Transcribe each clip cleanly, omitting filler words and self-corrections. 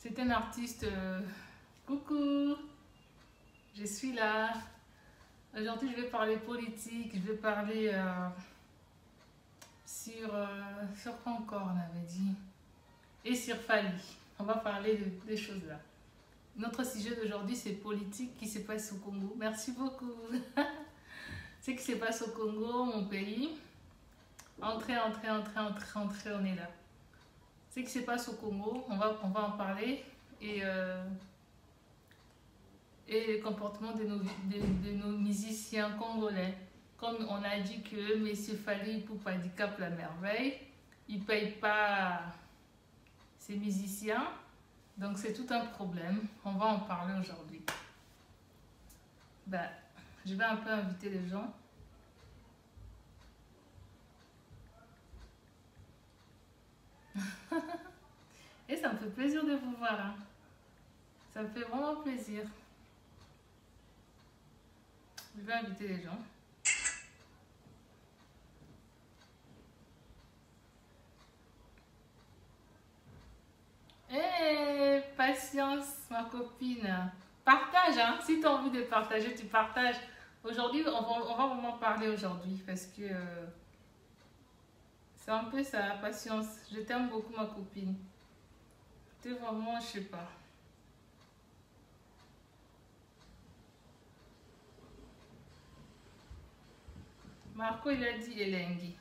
C'est un artiste. Coucou, je suis là. Aujourd'hui, je vais parler politique, je vais parler sur quoi encore on avait dit. Et sur Fali. On va parler des choses là. Notre sujet d'aujourd'hui, c'est politique qui se passe au Congo. Merci beaucoup. Ce qui se passe au Congo, mon pays. Entrez, on est là. Ce qui se passe au Congo, on va en parler. Et le comportement de nos musiciens congolais. Comme on a dit que M. Fali pour handicap la merveille, il ne paye pas ses musiciens. Donc c'est tout un problème. On va en parler aujourd'hui. Ben, je vais un peu inviter les gens. Et ça me fait plaisir de vous voir. Hein. Ça me fait vraiment plaisir. Je vais inviter les gens. Hé, patience, ma copine. Partage, hein. Si tu as envie de partager, tu partages. Aujourd'hui, on va vraiment parler aujourd'hui parce que c'est un peu ça, patience. Je t'aime beaucoup, ma copine. Tu es vraiment, je sais pas. Marco, il a dit Elengi.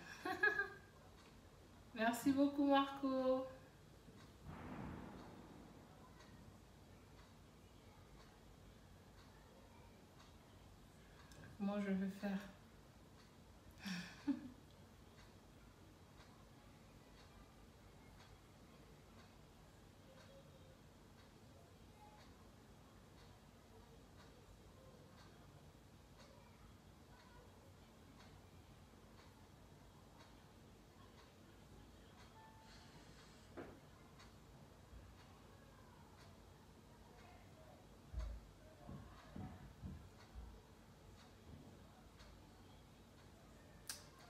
Merci beaucoup, Marco. Comment je vais faire?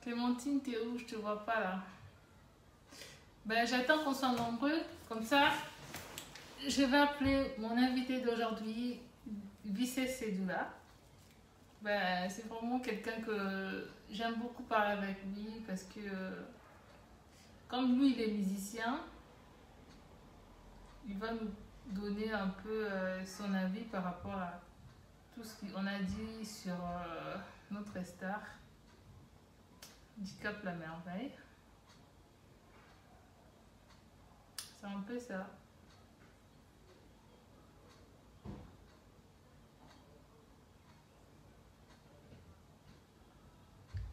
Clémentine, t'es où? Je te vois pas là. Ben, j'attends qu'on soit nombreux. Comme ça, je vais appeler mon invité d'aujourd'hui, Vicé Sedoula. Ben, c'est vraiment quelqu'un que j'aime beaucoup parler avec lui parce que, comme lui, il est musicien, il va nous donner un peu son avis par rapport à tout ce qu'on a dit sur notre star, Handicap la merveille. C'est un peu ça.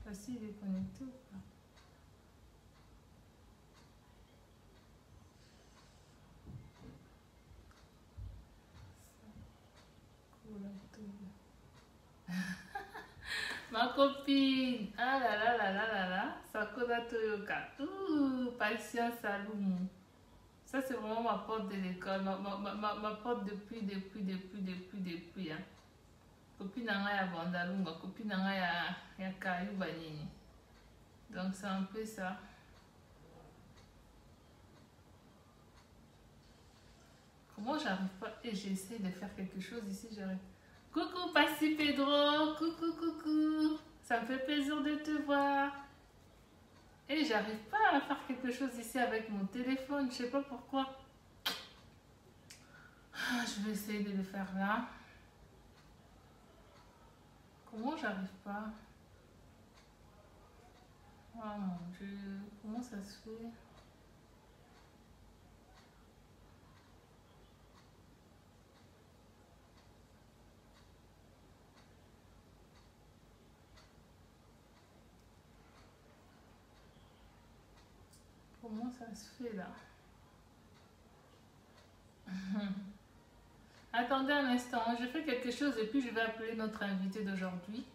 Voici, il est connecté ou pas? Ma copine, ah là là là là là là, Sakura Toyoka, patience Saloumou. Ça c'est vraiment ma porte de l'école, ma porte depuis. Hein. Copine nanga ya Bandalunga, copine nanga ya Kayuba Nini. Donc c'est un peu ça. Comment j'arrive pas et j'essaie de faire quelque chose ici, j'arrive. Coucou Passi Pedro, coucou. Ça me fait plaisir de te voir. Et j'arrive pas à faire quelque chose ici avec mon téléphone, je sais pas pourquoi. Je vais essayer de le faire là. Comment j'arrive pas? Oh mon Dieu, comment ça se fait? Comment ça se fait là? Attendez un instant, je fais quelque chose et puis je vais appeler notre invité d'aujourd'hui.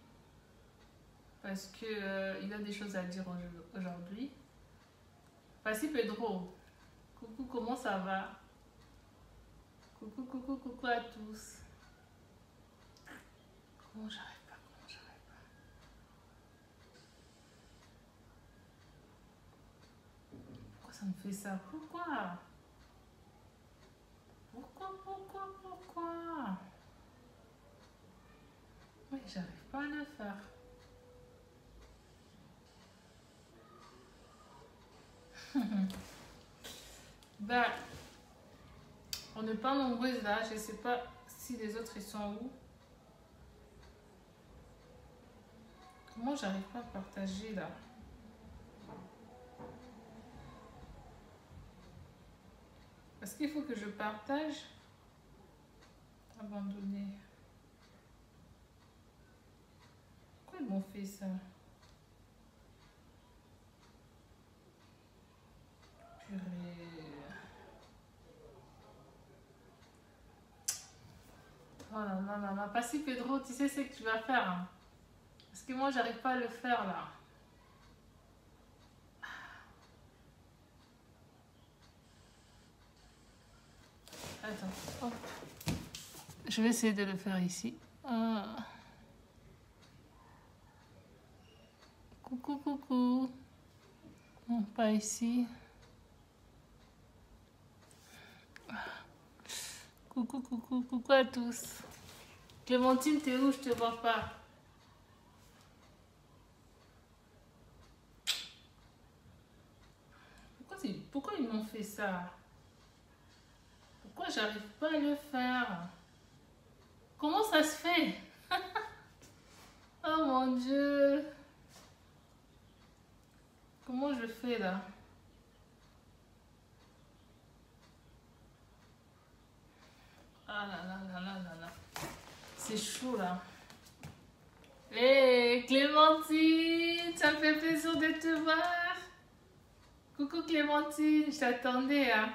Parce que il a des choses à dire aujourd'hui. Voici Pedro. Coucou, comment ça va? Coucou à tous. Comment j'arrive pas? Pourquoi ça me fait ça? Pourquoi j'arrive pas à le faire. Ben, on n'est pas nombreuses là. Je sais pas si les autres ils sont où. Comment j'arrive pas à partager là? Parce qu'il faut que je partage. Abandonner. Pourquoi ils m'ont fait ça? Purée. Oh là là là là. Pas si Pedro, tu sais ce que tu vas faire. Hein? Parce que moi, j'arrive pas à le faire là. Attends. Hop. Je vais essayer de le faire ici. Coucou, coucou. Non, pas ici. Coucou, coucou, coucou à tous. Clémentine, t'es où? Je te vois pas. Pourquoi ils m'ont fait ça? Pourquoi j'arrive pas à le faire? Comment ça se fait? Oh mon Dieu. Comment je fais là? Ah là là là là là là. C'est chaud là. Hé hey, Clémentine, ça me fait plaisir de te voir. Coucou Clémentine, je t'attendais hein.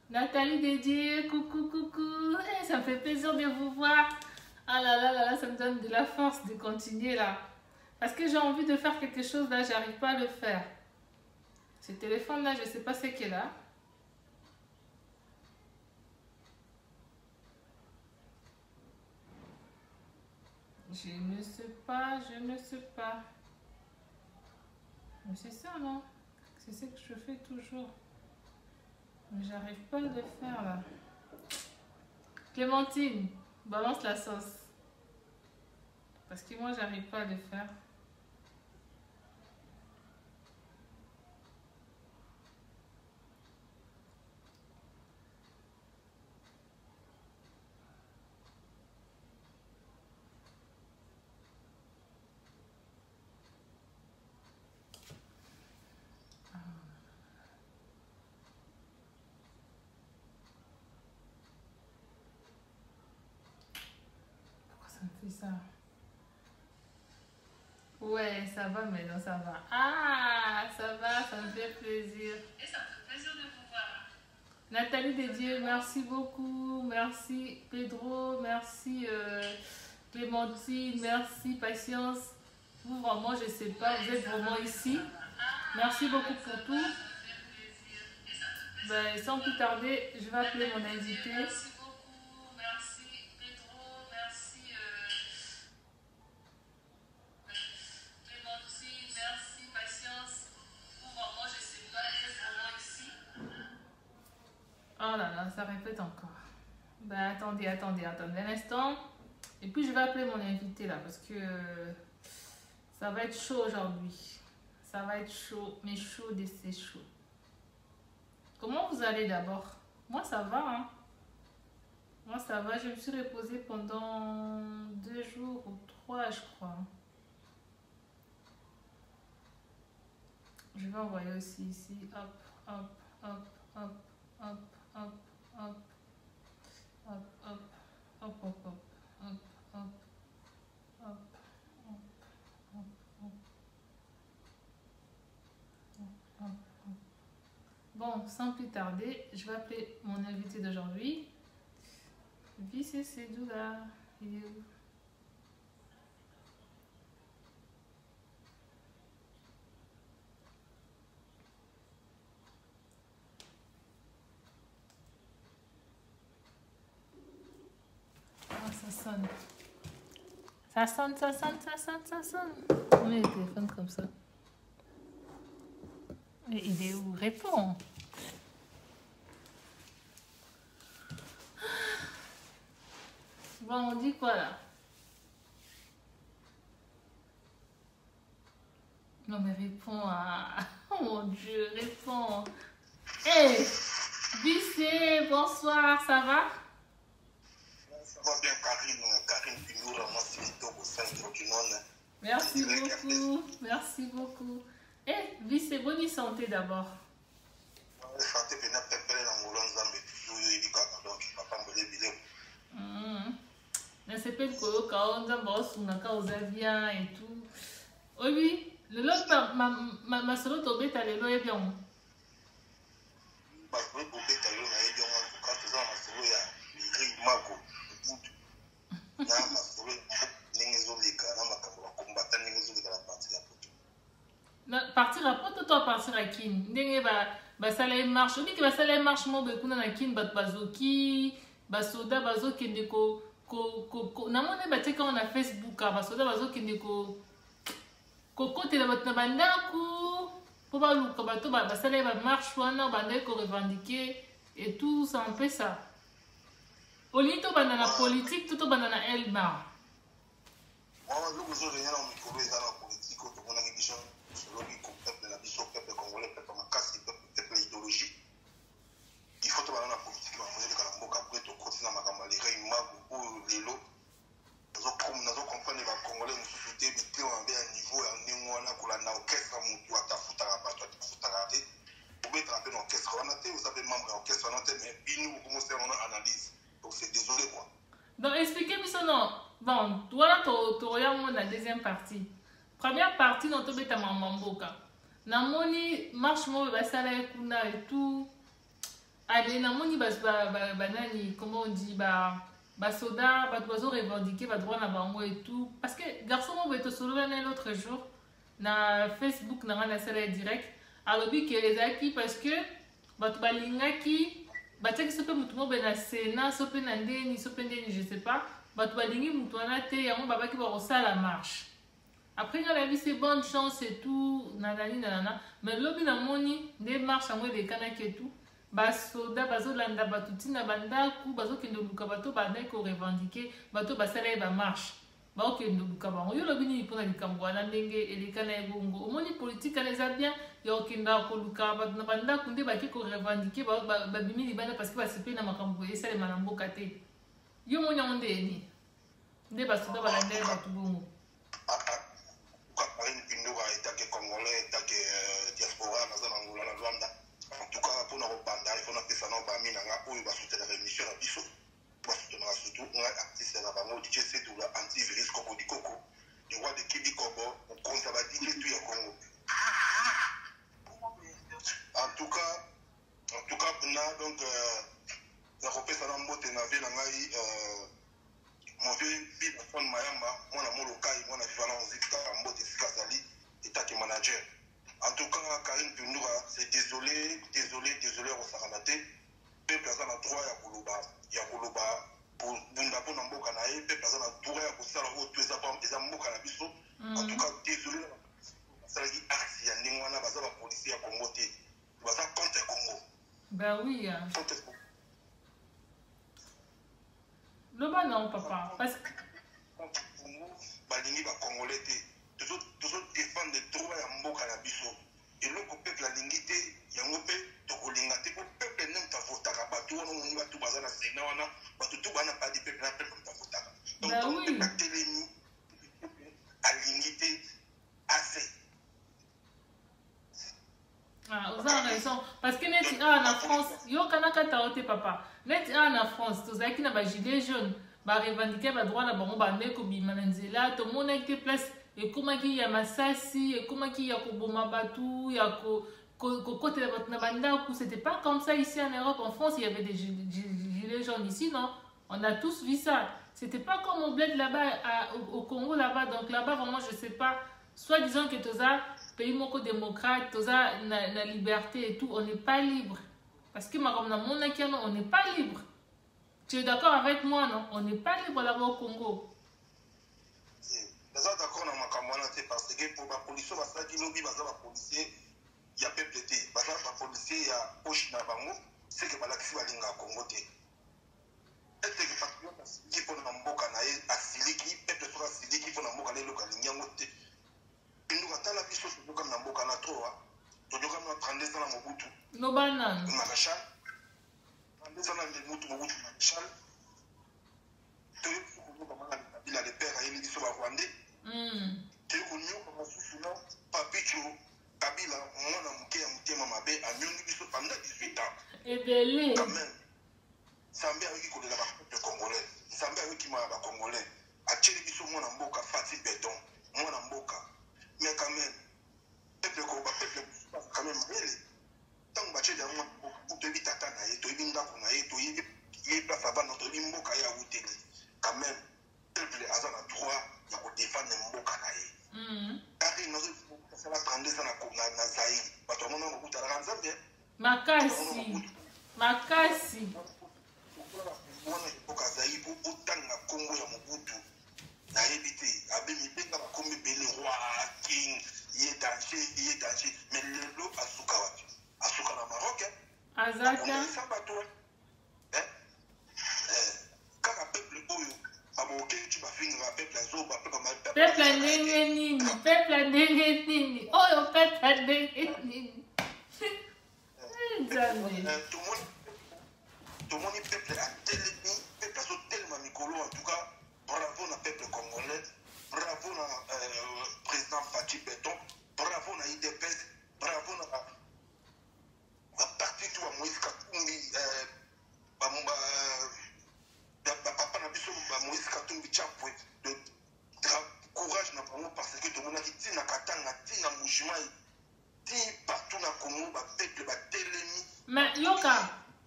Nathalie Dédier, coucou coucou. Hey, ça me fait plaisir de vous voir. Ah là là là là, ça me donne de la force de continuer là. Parce que j'ai envie de faire quelque chose là, j'arrive pas à le faire. Ce téléphone là, je sais pas ce qu'il est là. Je ne sais pas, je ne sais pas. Mais c'est ça, non? C'est ce que je fais toujours. Mais j'arrive pas à le faire, là. Clémentine, balance la sauce. Parce que moi, j'arrive pas à le faire. Pourquoi ça me fait ça? Ouais, ça va maintenant, ça va. Ah, ça va, ça me fait plaisir. Et ça me fait plaisir de vous voir. Nathalie Dédier, merci beaucoup. Merci Pedro, merci Clémentine, merci Patience. Vous, vraiment, je sais pas, vous êtes vraiment ici. Merci beaucoup pour tout. Ben, sans plus tarder, je vais appeler mon invité. Merci beaucoup, merci Pedro, merci Clémentine, merci Patience. Pour vraiment, je sais pas, vous êtes vraiment ici. Oh là là, ça répète encore. Ben, attendez un instant. Et puis, je vais appeler mon invité là parce que ça va être chaud aujourd'hui. Ça va être chaud, mais chaud et c'est chaud. Comment vous allez d'abord? Moi, ça va, hein? Moi, ça va. Je me suis reposée pendant 2 jours ou 3, je crois. Je vais envoyer aussi ici. Hop, hop, hop, hop, hop, hop, hop, hop, hop, hop, hop, hop, hop, hop, hop, hop, hop, hop. Bon, sans plus tarder, je vais appeler mon invité d'aujourd'hui. Vice Sedoula. Il est où? Ah, ça sonne. Ça sonne, ça sonne, ça sonne, ça sonne. On met le téléphone comme ça. Et il est où? Réponds. Bon, on dit quoi là? Non mais réponds à... Oh mon Dieu, réponds. Hey, Bissé, bonsoir, ça va? Ça va bien, Karine Pinoura, moi c'est au centre du Nord. Merci beaucoup, merci beaucoup. Eh, Bissé, bonne santé d'abord. Santé, bien, pépé, dans mon langue, toujours il dit donc il va pas me lever. Mais c'est pas que quand on a bossé, on a causé et tout. Oui, le lot, ma solo tombée, t'as les lois bien. Parce que le bébé, t'as eu un avion, quand tu as ma solo, il y a les grilles mago, le bout. Il y a ma solo, les combattants, la partie à partir à poto to partir à kin ndenge ba salaire marche on dit que ba salaire marche mo be kuna na kin bat bazoki ba soda bazokende ko na mone ba teka on a Facebook ba soda bazokende ko kote na bat na bandaku po ba luka ba to ba salaire ba marche wana ba ndeko ko revendiquer et tout ça un peu ça olito bana na politique tout bana na elma moi le besoin de rien en micro dans la politique ko to na kidition lobby peuple la biso peuple congolais peuple makasi peuple idéologie il faut to la politique ba mozo de mboka après to continue makamba les rei magu ou lelo nazo comprendre ba congolais nous souté bité on bien niveau en ningwana ko la na orchestre mutu atafuta bato atafuta te pour mettre un peu l'orchestre on a été vous avez membre orchestre on a été mais nous commencer on analyse donc c'est désolé quoi donc expliquez-moi ça non bon toi tu regardes la deuxième partie. Première partie, nous avons fait mamboka. Namoni marche mo basala kuna et tout. Allez, namoni banani comment on dit soda, oiseaux revendiquer droit na bango et tout parce que garçon mo beto solo l'autre jour na Facebook na la salle direct. Alobi que les acquis parce que balingaki bataki sope mutu mo bena sena sope na ndeni sope ndeni je sais pas. Balingi mutu wana te yango babaki ba la marche. Après, quand la vie c'est bonne chance et tout, nanani nanana. Mais l'obi na moni, des marches à moi des canaques et tout. Basoda, baso landa batutina banda ku, baso kendo luka bato bandai ko revendiquer, bato basala ba marche. Ba o kendo luka ba. Yo lobi ni pona likambo wana ndenge elekana ebongo. Omoni politique les a bien, yo kenda ko luka bato banda kunde ba ki ko revendiquer ba bimi libana parce que ba sepe na makambo et ça les manambo kate. Yo moni onde ni. Nde basoda balanda ba tubongo. Marine Pindora état que congolais état que diaspora dans Angola na Rwanda en tout cas pour nos banda il faut na pesa na ba mina nga oyo ba soutenir émission na biso ba soutenir surtout un artiste na bango DJ Sedu la antivirus Koko Dikoko le roi de Kidi Kobo on compte ba DJ tout ya Congo en tout cas na donc na repesa na mbote na ville ngai mon vieux Bibafon Mayamba, mon amour local, mon vivant en Zika, Mbote Sikazali, état qui manager. En tout cas, Karine Pinoura, c'est désolé, au Saranate. Peuple a na droit ya Koloba, pour Bundabo Namboka Nae, peuple a na droit ya Kosala, tous les Amboka Nabiso. En tout cas, désolé, ça dit axe, ya Ningwana, Baza, la police à Congo, Baza contre Congo. Ben oui, hein. Loba non, papa. Parce que. Balingi ba Congolais toujours défendre les droits ya mboka na biso. Et le peuple la lingité, yango pe to kolinga te ko peuple nem ta votaka bato wana moni bato bazana sena wana bato to bana pas di peuple na peuple ta votaka. Donc oui. La télémi à lingité assez. Ah, vous avez raison. Parce que net en France, yo kanaka taote papa. Net en France, tous ceux qui n'ont pas gilet jaune, bah revendiquer bah droit là bah on va mettre comme Mananzela, tout le monde a été place et comment qu'il y a Massassi et comment qu'il y a Koboma Batou, il y a côté de votre banda, c'était pas comme ça ici en Europe, en France il y avait des gilets jaunes ici non, on a tous vu ça. C'était pas comme au bled là-bas au Congo là-bas, donc là-bas vraiment je sais pas, soit disant que tous ça pays moko démocrate, tous ça la liberté et tout, on n'est pas libre. Parce que on n'est pas libre. Tu es d'accord avec moi, non? On n'est pas libre là-bas au Congo. Je suis d'accord avec moi, parce que pour la police, il y a peuple, il y a policier, il y a poche na bango, c'est que la Congo. ete ke patriote asiliki mpona mboka na ye asiliki peuple soki asiliki mpona mboka na ye eloko alingi yango te pinduka tala biso tozokami na mboka na troa tozokami na 32 ans na mobutu nobanani maréchal 32 ans na mobutu maréchal toyoki koyoka mwana kabila le père ayeli biso barwandais toyoki konyoka mosusu na papicho kabila mwana moke ya motema mabe amiongi biso pendant 18 ans ebele quand même Nzambe ayoki kolela bapeuple congolais Nzambe ayoki ma bacongolais atieli biso mwana mboka Fati Beton mwana mboka mais quand même peuple quand même mayele ntango batieli yango mwana mboka toyebi tata na ye toyebi ndako na ye toyebi ye place abana toyebi mboka ye awuteli quand même peuple aza na droit ya kodefendre mboka na ye kaki nazosala 32 ans na Zaïre bato bamona mobutalaka Nzambe makasi mwana mboka azali po otanga nkombo ya mobutu nayebi te abemi mpenga bakomi ebele roi king ye danger mais lelo asuka wapi asuka na Maroc azaisa bato kaka peuple oyo babokeki bafingaka peuple azoba peuple ndenge nini oyo peuple ndenge nini tomoni peuple atelemi peuple azotelema mikolo en tout cas bravo na peuple congolais bravo na président Fati Beton bravo na IDPS bravo na baparti to ba Moïse Katumbi bapapa na biso ba Moïse Katumbi Chapwe de courage na bango parce que tomonaki ntina Katanga ntina Mbujimayi ti partout na Congo bapeuple batelemi mais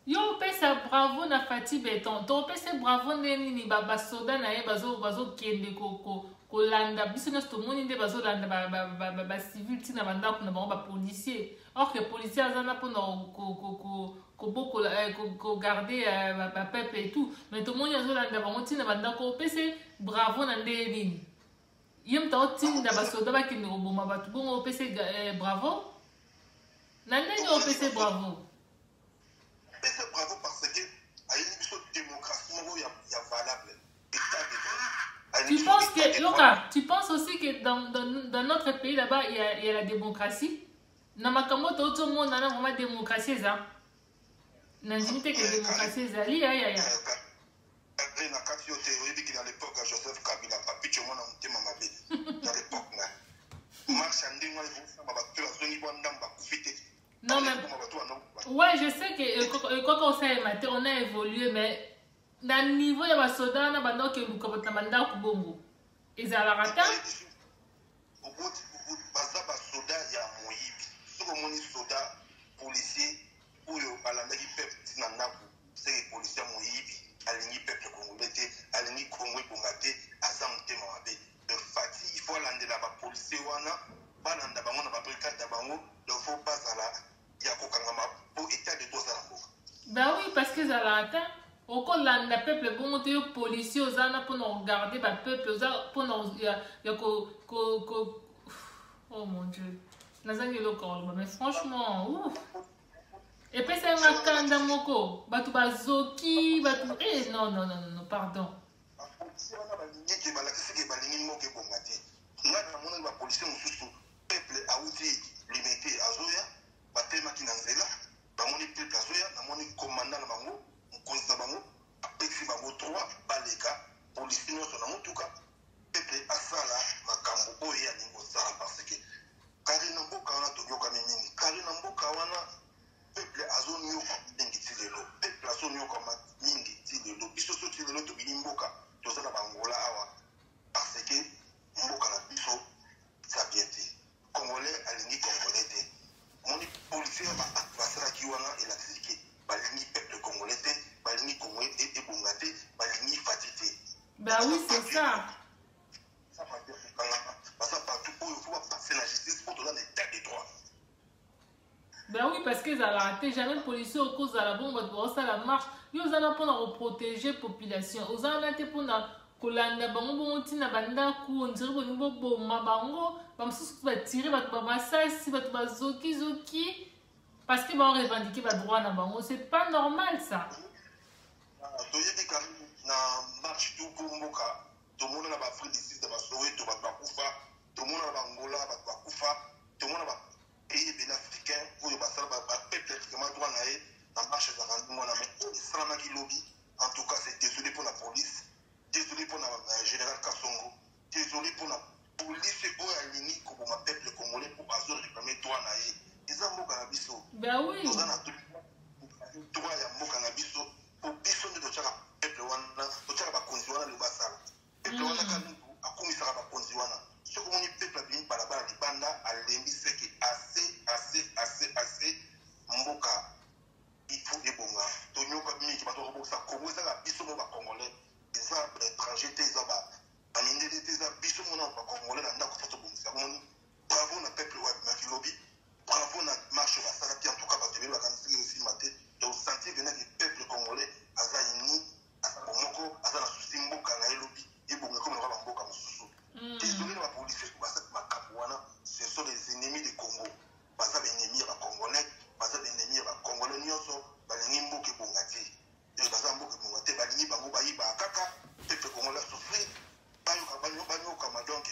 yo pesa bravo na Fati Beton to pesa bravo nini basoda na ye bazokende kolanda biso nyonso tomoni nde bazolanda bacivil ntina bandako na bango bapolicier or que policier aza na mpona kogarde bapeuple et tout mais tomoni azolanda bango ntina bandako opese bravo na nde nini ye moto aotinda basoda bakende koboma bato bongo opese bravo na ndenge opese bravo c'est bravo parce que il y a une démocratie valable. Tu penses aussi que dans notre pays là-bas, il y a la démocratie? Dans ma camotte, tout le monde a vraiment démocratie, ça. Dans une démocratie, ça. Dans l'époque, Joseph Kabila, papi, tu m'as monté ma mabé. Dans l'époque, marche en démon, non, mais... Ouais, je sais que quand on a évolué, mais dans le niveau, il y a des soldats qui ont été en Kubongo. Ils ont raté. Au bout de soldats, il y a Moïbi. Si vous avez soldats, policiers, ou les peuple, c'est les policiers Moïbi, les peuple congolais, les Congolais Bongate, Azam Temabé. De Fati, il faut aller là-bas, policiers, balanda bango na babrigade bango ne faut pas ala ya kokangama pour état de droit à la bourse. Ben oui, parce que ça l'a atteint. Au cas où le peuple bon te policier aux ana pour nous regarder le peuple aux pour nous oh mon dieu. Nazangi le corps mais franchement ouf. Et puis c'est un kanda moko batu bazoki batu non pardon. Policier wana balingi ke balakisi ke balingi moke bongati. Ngana mona ba policier mususu peuple auti limité azoya batemaki na nzela bamoni peuple azoya namoni commandant na bango mokonzi na bango apesi bango 3 baleka policier nyonso na motuka peuple asala makambo oyo alingi kosala parce que kari na mboka wana tonyokami mingi kari na mboka wana peuple azonyoka mingi ti lelo peuple azonyoka mingi ti lelo biso so ti lelo tobini mboka tozala bangola awa parce que mboka na biso sa bien te congolais alingi congolais te moni policier basalaki wana elakisi ke balingi peuple congolais te balingi congolais ebonga te balingi Fati te. Bah oui, c'est ça. Ça va dire parce que partout il faut passer la justice pour donner l'état de droit. Ben oui, parce que ça a raté jamais le policier au cause de la bombe pour ça la marche. Ils ont pour protéger la population. Ils ont été pour kolanda bango bongo tina banda ku on dirait bon niveau bomba bango bamsusu ba tirer ba masasi ba zoki parce que ba revendiquer ba droit na bango c'est pas normal ça. Toyebi quand même marche tout pour Mboka, tout le monde a Afrique du Sud, Soweto, Bakoufa, tout le monde a Angola, Bakoufa, tout le monde a pays bénin-africain, où il y a peuple qui m'a droit à marche de Randouana, mais Salama qui lobby, en tout cas, c'est désolé pour la police, désolé pour le général Kassongo, désolé pour la police, et pour la ligne, comme ma peuple congolais, pour Azor réclamer droit à ils ont beaucoup de biso. Ben oui. Ils ont droit à beaucoup de biso. Pour biso de l'autre peuple wana, l'autre va conduire le basal. Peuple wana quand a commis ça va conduire. Ce qu'on dit peuple a bien par la bas de banda à l'ennemi c'est que assez mboka. Il faut des bons gars. Tonyo comme mi qui va te reboxer ça comme ça la biso mo ba congolais. Ils ont étranger des aba. Amine des aba biso mo na ba congolais na ndako photo bon ça mon bravo na peuple wa ma lobby. Bravo na marche va ça en tout cas parce que la candidature aussi maté donc sentir venir du peuple congolais azaini asakomoko azana susimbo kana elobi et bon comme on va mboka mususu désolé la police pour ça makabwana ce sont les ennemis du Congo baza ba ennemis ba congolais baza ba ennemis ba congolais nyonso balingi mboka bongati et baza mboka bongati balingi bango bayiba kaka peuple congolais souffrir banyo kama donc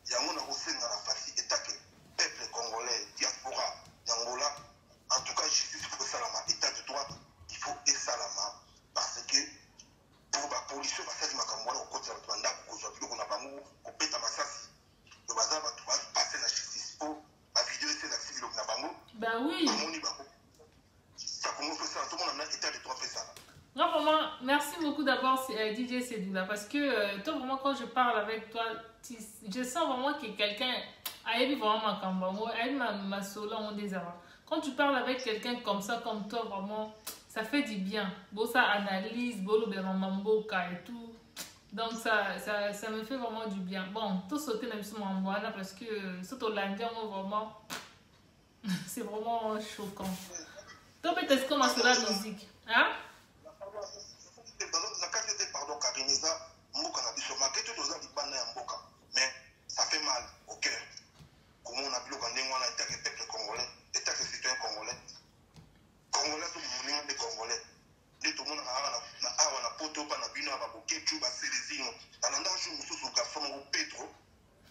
yango na kosenga na fasi etake peuple congolais, diaspora, d'Angola, en tout cas, justice pour Salama, état de droit, il faut et Salama, parce que pour la police, il va faire du macamouana au côté de la Rwanda, pour qu'on a pas mou, au péta massassi, le bazar va passer la justice pour la vidéo, c'est la civile au Nabango. Ben oui. Ça commence ça, tout le monde a un état de droit fait ça. Non, vraiment, merci beaucoup d'abord DJ Sedoula, parce que toi, vraiment, quand je parle avec toi, je sens vraiment que quelqu'un quand tu parles avec quelqu'un comme ça, comme toi, vraiment, ça fait du bien. Bon, ça analyse, bon, et tout. Donc, ça me fait vraiment du bien. Bon, tout sauter même sur mon voilà parce que c'est hollandais, vraiment, c'est vraiment choquant. Toi, peut-être comment c'est la musique. Hein? Mais ça fait mal au cœur. Comment on a vu quand on a été peuple congolais, état que citoyen congolais. Congolais, tout le monde est congolais. Tout le monde a poto, pas na bino, a boké, tu vas sélectionner. En andant sur le sous garçon au Petro,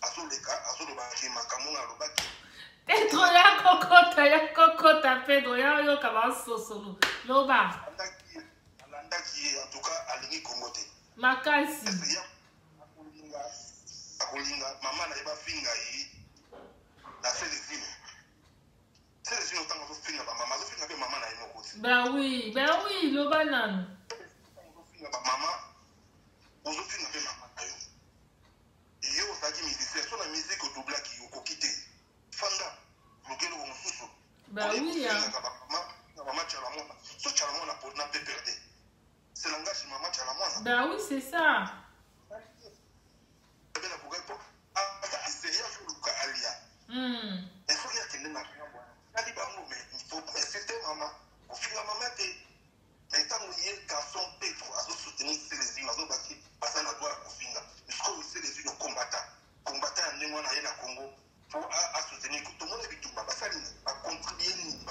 à ce le cas, à ce le bâti, ma camona, le bâti. Petro, ya kokota, Pedro, ya kabaso solo. Loba. Alanda qui est en tout cas à l'Uni Congoté. Makasi. Akolinga, maman n'a pas fini la sélection. Sélection autant que fini maman, maman fini avec maman n'a pas côté. Ben oui, le banane. Maman, on se fini avec maman. Et yo ça dit musicien, sur la musique au double qui au quitté. Fanda, le gars au mususu. Ben oui hein. Maman Chalamona, so Chalamona pour n'a pas perdre. C'est langage maman Chalamona. Ben oui, c'est ça.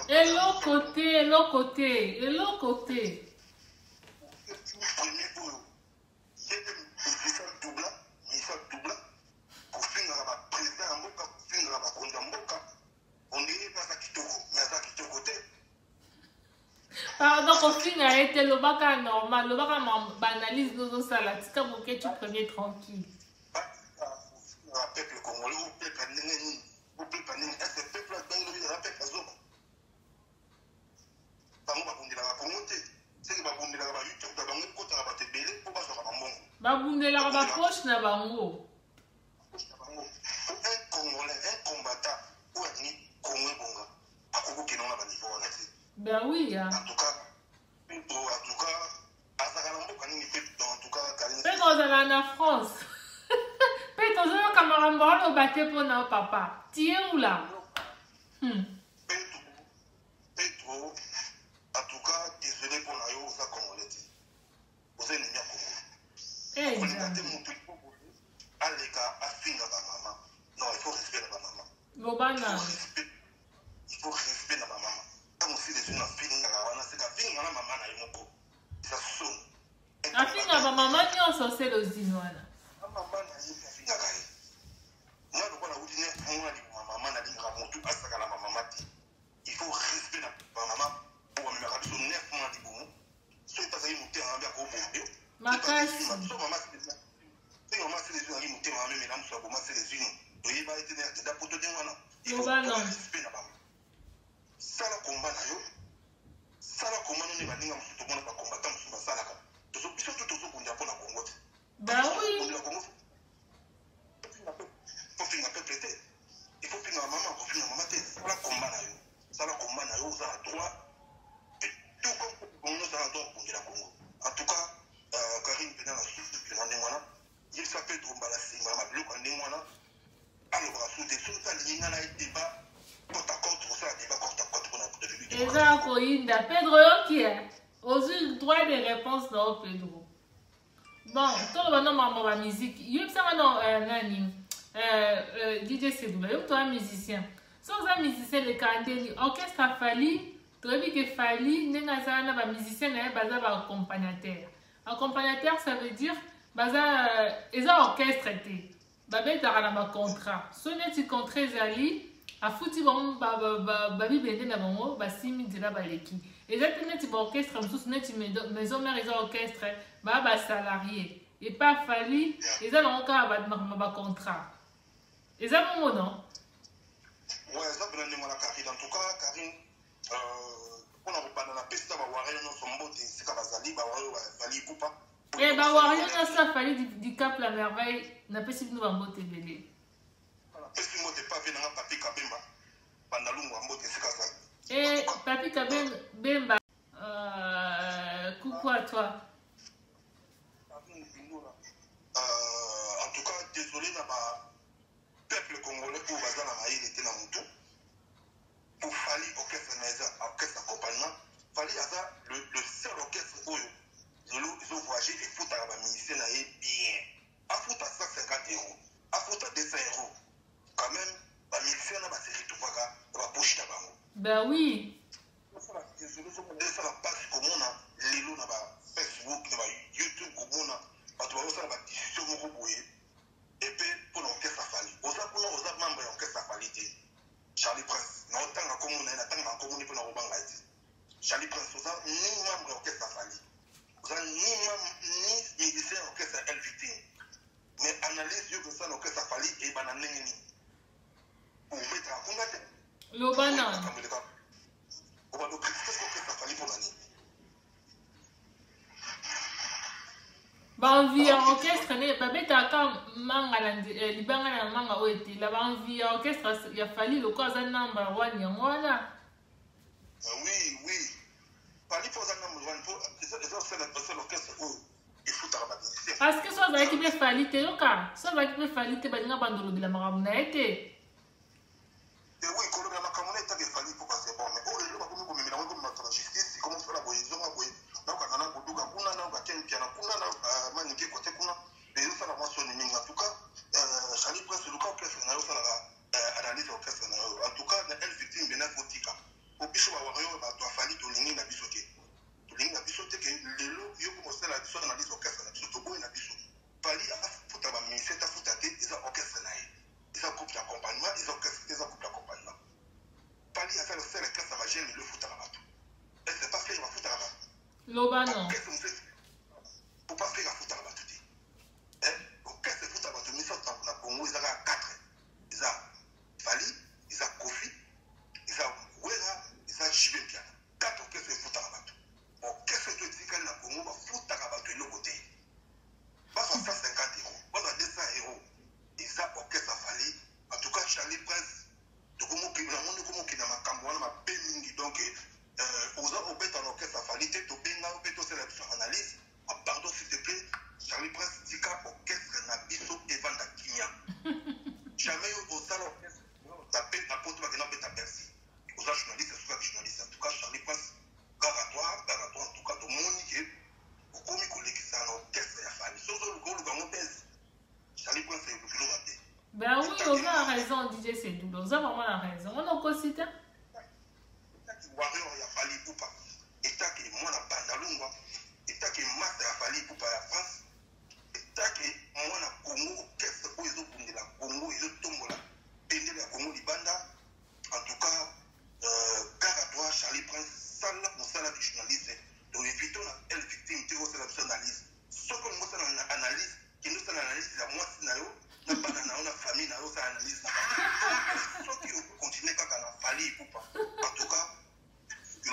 Et l'autre côté. Pardon, Kofi a été le bac normal, le bac banalise nos salades, c'est comme que tu prenais tranquille. Peuple congolais, ou peuple nengeni, ou peuple nengeni, est-ce que peuple nengeni est un peuple azoma? Bango babundela ba Congote, c'est que babundela ba YouTube, bango kota ba tebele pour ba soka bambongo. Babundela ba poche na bango. Un Congolais, un combattant, ou un Congolais bonga, à Congo qui n'ont pas de niveau en Asie. Ben oui, hein. En tout cas, à Sakalambo, quand il fait, en tout cas, Pedro en France. Pedro, je veux camarade au bâté pour notre papa. Tu es où là? Pedro, en tout cas, désolé pour la yo, ça Congolais. Vous êtes les Eh, vous êtes les gars, à finir ma maman. Non, il faut respecter ma maman. Lobana. Il faut respecter ma maman. Quand on sait les gens finir, c'est la fin de ma maman. Ça sonne. La fin de ma maman, sorcier le zinoana. Maman na yé finga kai. Moi le voilà où dîner moi li maman na linga motu asaka la maman mati. Il faut respecter la maman pour me mettre sur 9 mois di boum. So ta sai muté en bien ko bombe. Makasi. So maman c'est maman c'est les yeux ali muté maman mais là so maman c'est les yeux. To yi ba ite da poto de wana. Il faut respecter la maman. Ça la combat na yo. Ça la combat ni ba linga mutu to mona ba combattant mutu ba sala ka. To so biso to so kunja pona Congo. Ben oui. Il faut finir maman, il faut finir maman, ça la combat na yo. Ça la combat na yo, ça a droit. Tout comme nous ça a droit pour la Congo. En tout cas, Karim Pena la soute de l'année il s'appelle Drombalassi, ma bloc en démoana. Alors, on a sauté sur ça, il y a un débat, côte à côte, pour ça, débat côte à côte pour la côte de l'Union. Et ça, Koinda, Pedro, qui est aux droit de réponse dans Pedro. Bon, tout le monde a ma musique. Il y a un DJ Sedoula, il y a un musicien. Sans un musicien, le candidat, l'orchestre a fallu, tu as vu que fallu, il y a un musicien, il y a un accompagnateur. Accompagnateur, ça veut dire, il y a un orchestre. Il y a un contrat. Si tu as un contrat, a foutu babi bende na bango basimi nzela baleki eza te neti baorchestre mosusu neti maison mère eza orchestre baa basalarié et pas fali eza nango kaka bacontrat eza bongo non ouais eza mpena ndenge wana Karine en tout cas Karine mpona kobanda na pesi na bawario nyonso mbote esika bazali bawario bafali kupa bawario nyonso afali du Cap la Merveille napesi bino bambote ebele pesi mbote pa pe nanga Papi Kabemba bandalungu ya mbote esika azali Papi Kabemba coucou à toi en tout cas désolé na peuple congolais oyo baza na mayele te na motu pour fali orchestre na eza orchestre accompagnement fali aza le seul orchestre oyo lelo ezovoyage efutaka baministère na ye bien afuta 150 euros afuta 200 euros quand même baministère na baserituvaka na bapoche na bango ben oui desala page komona lelo na bafacebook na bayoutube komona bato bazosala badiffusion moko boye epe mpona orchestre afali oza kuna oza membre ya orchestre afali te Charlie Prince na otanga komona ye natanga na komoni mpona kobanga te Charlie Prince oza ni membre ya orchestre afali oza ni musicien ya orchestre ya Elviting mais analyse yo kosala orchestre afali eyebana ndenge nini ometaka kunga te lobana banvi ya orchestre ne babetaka manga na libanga na manga oyo etela banvi ya orchestre ya fali loko aza number 1 yango wana oui fali mpo aza number 1 mpo eza osala orchestre oyo efutaka bamusicien parce que so azalaki mpe fali te yoka so azalaki mpe fali te balinga bandolobela makambo na ye te oui kolobela makambo na etaka efali mpo kasi bon mais oyo lelo bakomi komemela ngo komata na justice komo fela boye ezonga boye naokanga na koduka kuna naokakeni piana kuna na manike kote kuna ezosala mwa soni mingi en tout cas Charlie Prince luka orchestre na yo osalaka analyse orchestre na yo en tout cas na Elviting bena fotika po biso bawario bato afali tolingi na biso te tolingi na biso te ke lelo yo komosala biso analyse orchestre na biso toboyi na biso fali afuta baministère tafuta te eza orchestre na ye eza groupe d'accompagnement eza orchestre eza groupe d'accompagnement fali aza le seul orchestre bagene le futaka bato c'est pas faire bafutaka bato lobano pour pas faire futaka bato te orchestre futaka bato misato na Congo ezaka 4 eza fali eza Kofi eza Wera eza Jibe Piana 4 orchestre efutaka bato orchestre to etikali na Congo bafutaka bato eloko te baza 150 euros baza 200 euros eza orchestre afali en tout cas Charlie Prince tokomokina komokina makambo wana mabe mingi donc oza obeta na orchestre afali te tobenga ope tosala biso analyse pardon s'il te plaît Charlie Prince tika orchestre na biso evanda kimia jamais osala orchestre tape na poto bakena obeta Bercy oza journaliste soka journaliste en tout cas Charlie Prince garatoire en tout cas tomoni ke okomi kolekisa na orchestre ya fali sozo lukoluka ngo pese Charlie Prince elukiloka te ben oui on a raison DJ Sedoula on a vraiment raison on a cosita wario ya fali pupa etaki mwana bandalungwa etaki master ya fali pupa ya France des journalistes. Donc, évitons la victime, tu vois, c'est la analyse. Ce qu'on nous fait une analyse, qui nous fait une analyse, c'est la moitié de n'a pas dans famille, n'a pas analyse. Ce qui peut continuer quand on a fallu ou pas. En tout cas, il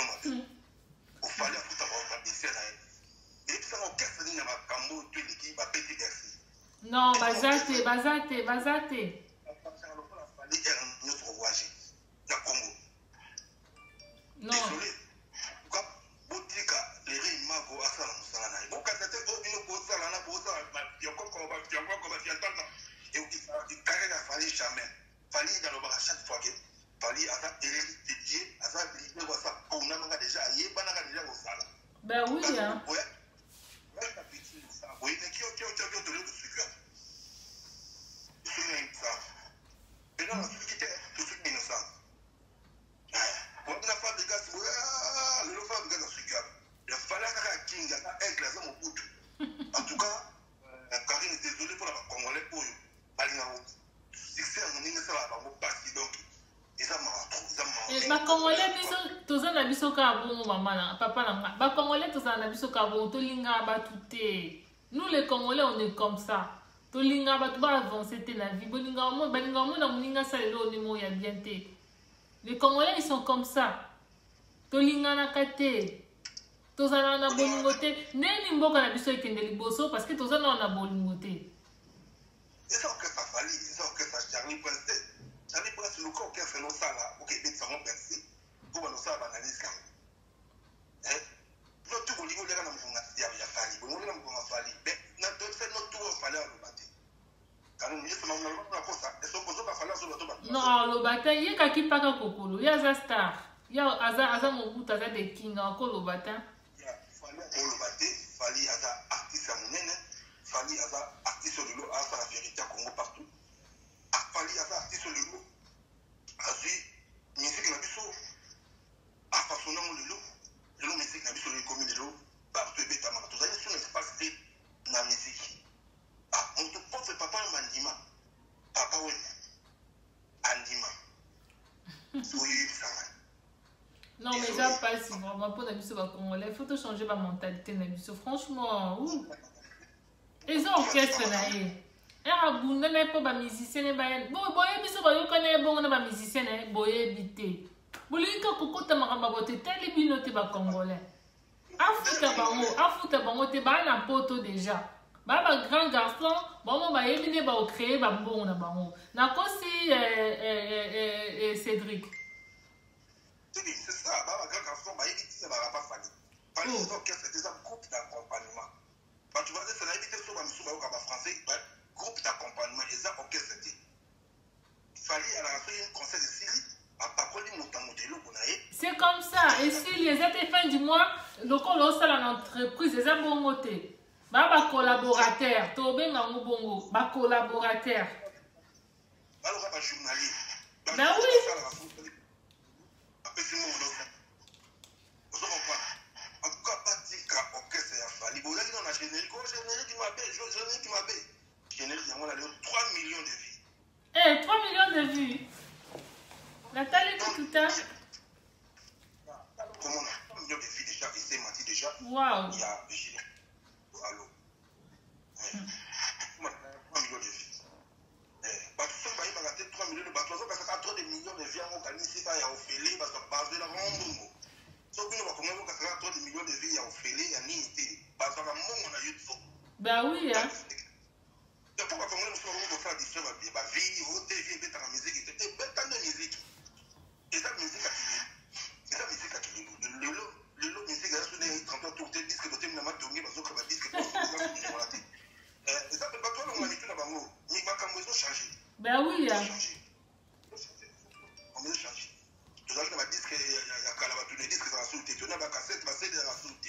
fallait avoir baissé là. Et puis ça, on casse les gens à Cambo, tout l'équipe, à petit merci. Non, bazate. Non. Désolé. Botika, les rimes mago à ça, on s'en a. Bon, quand c'était au bino, pour ça, là, pour ça, il y a encore comme et il carré la famille jamais. Famille dans le bar à chaque fois que famille a ça dédié, à ça dédié, ça, on a déjà, il y a déjà au salon. Ben oui, hein. Ouais, ça petit, ça. Oui, mais qui ont donné de sucre. C'est ça. Et là, celui qui était tout de suite innocent. On a fait des gars, le fait de gars sur gars. Il fallait qu'il y ait un glaçon au bout. En tout cas, Karine est désolé pour la Congolais pour eux. Succès, on est ça va pas passer donc. Et ça m'a et ma Congolais, tous en abisso carbone, maman, papa, ma Congolais, tous en abisso carbone, tout l'inga batouté. Nous les Congolais, on est comme ça. Tout l'inga batouté, avancer la vie. Bolinga, moi, na muninga ça, le niveau y a bien té. Les Congolais, ils sont comme ça. Tolinga na kate. Tozana na bolingote. Neni mboka na biso ekende liboso parce que tozana na bolingote. C'est ça que ça fallait, c'est ça que ça Charlie Prince. Charlie Prince le corps qui a fait nos ça là, OK, mais ça m'a pensé. Pour nous ça analyse quand. Hein? Notre tout bolingo les gars na mkonga ya fali. Bolingo na mkonga fali. Mais na d'autres fait notre tout fallait à le battre. Non, le bata, il y a kaki paka kokolo, il y a za star, il y a aza mobuta aza de king encore le bata. Il fallait le bata, fallait aza artiste à monene, fallait aza artiste de l'eau, aza la vérité à Congo partout. Fallait aza artiste de l'eau, azu musique na biso, a façonner le l'eau musique na biso le commun de l'eau, partout et bêta mara, tout ça sur l'espace de la musique. Ah, on te porte papa Mandima. Papa, oui. Andima. Oui, ça va. Non, mais ça passe vraiment pour la mission congolais. Il faut te changer ma mentalité. Franchement, ouh. Les orchestres, là, Abunda n'est pas ma musicienne. Bon, boye, biso, boye, connaît bon, on a ma musicienne, boye, bité. Bolinka, coco, tamaramba, bote, tel binote, ba congolais. Afouta bango, te ba na poto déjà. Baba grand garçon, bon bah éliminer bah créer bah bon na bango. Na kosi Cédric. C'est ça, baba grand garçon bah éviter bah pas fallu. Fallu que c'était ça groupe d'accompagnement. Bah tu vois c'est là éviter sur bah monsieur bah français bah groupe d'accompagnement et ça OK c'était. Fallait à la fin un conseil de Syrie à parole modèle bonaye. C'est comme ça et si les étés fin du mois, le colo ça l'entreprise les a bon moté. Baba collaborateur, Tobé Ngamou Bongo, ba collaborateur. Alors, ba journaliste. Ben oui. En tout cas, pas dire qu'orchestre a fallu. Bon, là, on a générique qui m'appelle. Générique, on a 3 millions de vues. Eh, 3 millions de vues. Nathalie Kouta. Comment on a 3 millions de vues déjà, il s'est menti déjà. Waouh. Il y a allô. 3 millions de vues. Parce que ça va être 3 millions de vues. Parce que ça a trop de millions de vues à mon canal, c'est pas à Ophélie, parce que base de la Rambongo. Sauf que nous va commencer parce que ça a trop de millions de vues à Ophélie, à Nîmes, parce que la Rambongo on a eu de ça. Ben oui, hein. Et pourquoi comment nous sommes faire des choses, bah vie, voter, vie, mettre la musique, et tant de musique. Et ça musique à qui le musique à sonner 30 ans tout le disque de thème n'a pas tourné parce que le disque et ça peut pas toi on a mis tout là-bas mais pas comme ils ont changé. Ben oui, hein. On a changé. Tout ça le disque il y a calaba tous les disques dans la soulte, tu n'as pas cassette, c'est dans la soulte.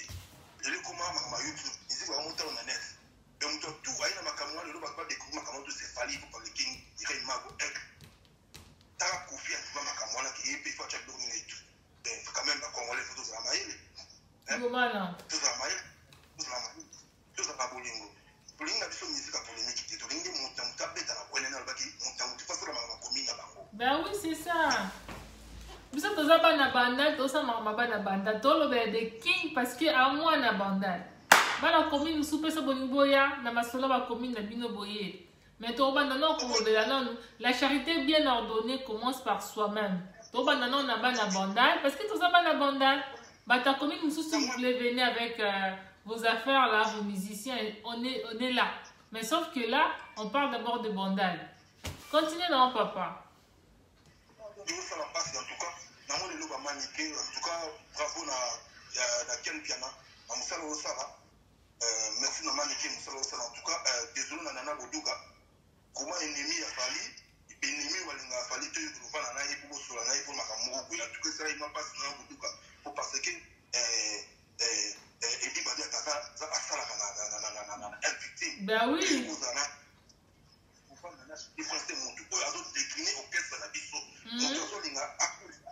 Je les comment ma YouTube, musique va monter en net. Et on tout aïe na makamwa le ba pas découvrir makamwa de c'est fali pour le king, il est mago ek. T'as confiance dans makamwa là qui est puis faut chaque dominer tout. Ben quand même quand on les photos à maïle. Voilà. Tout ça maïle. Tout ça pas bolingo. Bolingo a biso musique polémique qui to lingi montant tapé dans la bonne na baki montant tu passes la maman commune na bango. Ben oui, c'est ça. biso toza bana bandal tosamaka bana bandal tolobela de king parce que amwa na bandal bana komi mosusu mpe so bolingi boya na masolo bakomi na bino boye mais tobanda non kolobela nanu la charité bien ordonnée commence par soi-même tobanda non na bana bandal parce que toza bana bandal bata komi mosusu vous voulez venir avec vos affaires là vos musiciens on est là mais sauf que là on parle d'abord de bandal continuez non papa. Ça la passe en tout cas. Dans mon élo maniqué, en tout cas, bravo na Ken Piana, na Moussala Osala. Merci na maniqué Moussala Osala. En tout cas, désolé na Nana Boduga. Comment ennemi a fallu, ennemi walinga a fallu, tu vas na naïe pour sur la naïe pour Makamou. En tout cas, ça il m'a passé na Boduga. Pour parce que et dit bah dire ça a ça na victime. Ben oui. Il faut rester mon tout. Il a décliné au caisse de la biso. Donc, il a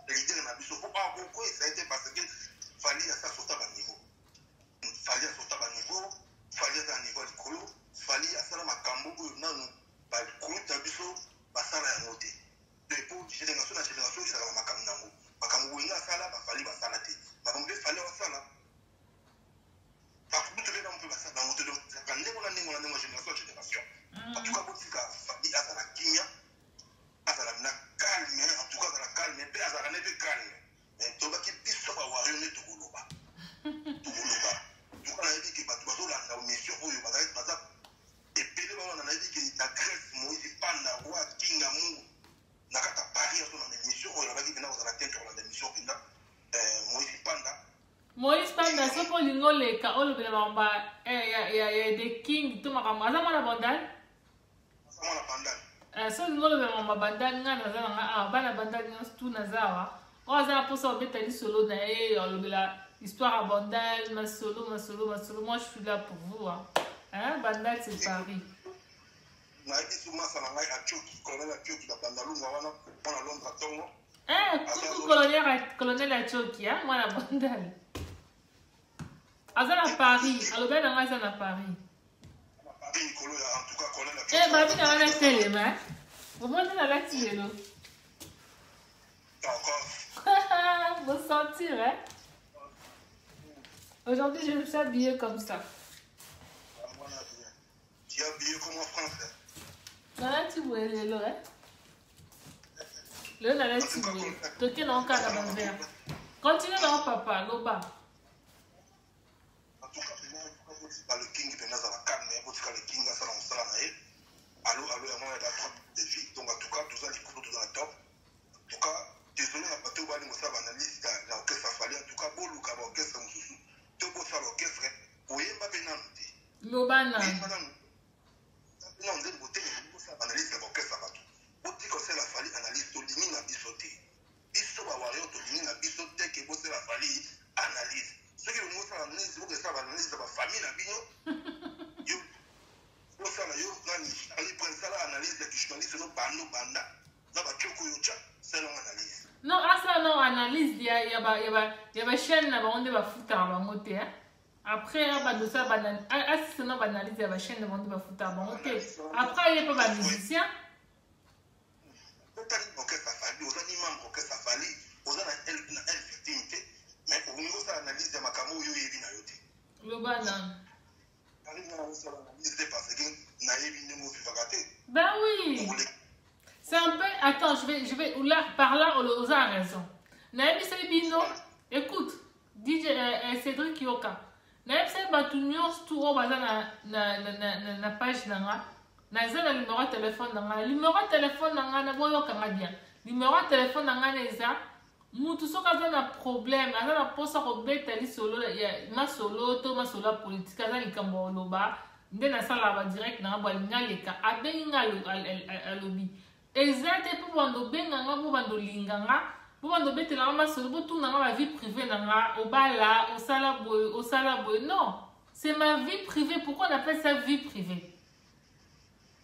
l'idée de la biso. Pourquoi ça a été parce qu'il fallait ça sauter à niveau. Il fallait sauter à niveau. Il fallait à niveau de colo. Il fallait à ça ma cambo. Non, bah, le colo de la biso, bah, ça l'a noté. Depuis génération à génération, il s'est ma cambo. Ma cambo, il a ça là, bah, fallait bah, ça là. Ma cambo, il fallait ça là. Par contre, tu veux un peu ça dans votre. Quand on a génération. En tout cas, pour que famille a la kimia, a la calme, en tout cas, a la calme, et a la neve calme. Mais tu vas qui pisse sur la warrior de Togoloba. Togoloba. Tu vas dire que tu vas la mission où il va être et puis on a dit que la Grèce, Moïse, Panda, Roi, King, Amour, n'a qu'à Paris, on a une mission où il va dire que nous avons la tête sur la mission Moïse, Panda. Moïse Panda, c'est pour l'ingole, car on le demande, il y a des kings, tout le monde, ça m'a bandal. So ngolo be mama bandal nga na zala nga bana bandal nga tout na zawa o za posa obetali solo na olobela histoire à bandal ma solo moi je suis là pour vous hein bandal c'est Paris na ibi suma sana ngai achoki colonel achoki da bandalunga wana wana Londres tongo coucou colonel achoki hein moi na bandal azala Paris alobela nga za na Paris. Eh, bah, tu n'as pas la télé, mais. Vous montez la télé, là. Vous sentir, hein? Aujourd'hui, je me suis habillée comme ça. Tu es habillée comme en français. Non, tu vois, là, hein? Là, tu vois. Tu es dans le cadre d'un verre. Continue dans papa, là-bas. Le king qui est dans la carne, le king a ça dans le salon. Allô, il y a moins de vie. Donc, en tout cas, tout ça, les coups dans la top. En tout cas, désolé, on a pas tout bali, on a analyse dans l'orchestre Fali. En tout cas, beau look à l'orchestre, tout beau ça l'orchestre. Vous voyez, ma bénante. Lobana. Non, vous avez voté, vous avez analyse de l'orchestre. Vous dites que c'est la Fali, analyse, tout le monde a bisoté. Biso, va voir, tout le monde a bisoté, que vous c'est la Fali, analyse. Ceux qui ont fait l'analyse, vous savez l'analyse de la famille, la bino. Vous savez, l'analyse de journaliste, nous bando banda. Nous avons choco yocha, c'est l'analyse. Non, ça non analyse, il y a chaîne là on va foutre en monter. Après on va de ça banane. Ah si c'est non analyse, il y a chaîne on va foutre en monter. Après il y a pas de musicien. OK, ça fallait, aux animaux que ça fallait, aux animaux victime. Mais au niveau de l'analyse de Makamo, il y a une ayote. Le banane. Ben oui. C'est un peu. Attends, je vais. Là, par là, on a raison. Naïbi Sebino, écoute, DJ Cédric Yoka. Naïbi Sebino, tout au bas na page nanga. Naïza le numéro de téléphone nanga. Le numéro de téléphone nanga, na boyo kanga bien. Le numéro de téléphone nanga, neza. Mutu soka zana problème azana posa ko betali solo ya ma solo to ma solo politique azali kambo loba ndena sala ba direct na ba ngaleka abenga alobi exacte pour bando benga nga pour bando linganga pour bando betela ma solo pour tout na ma vie privée na nga obala osala boy non c'est ma vie privée. Pourquoi on appelle ça vie privée?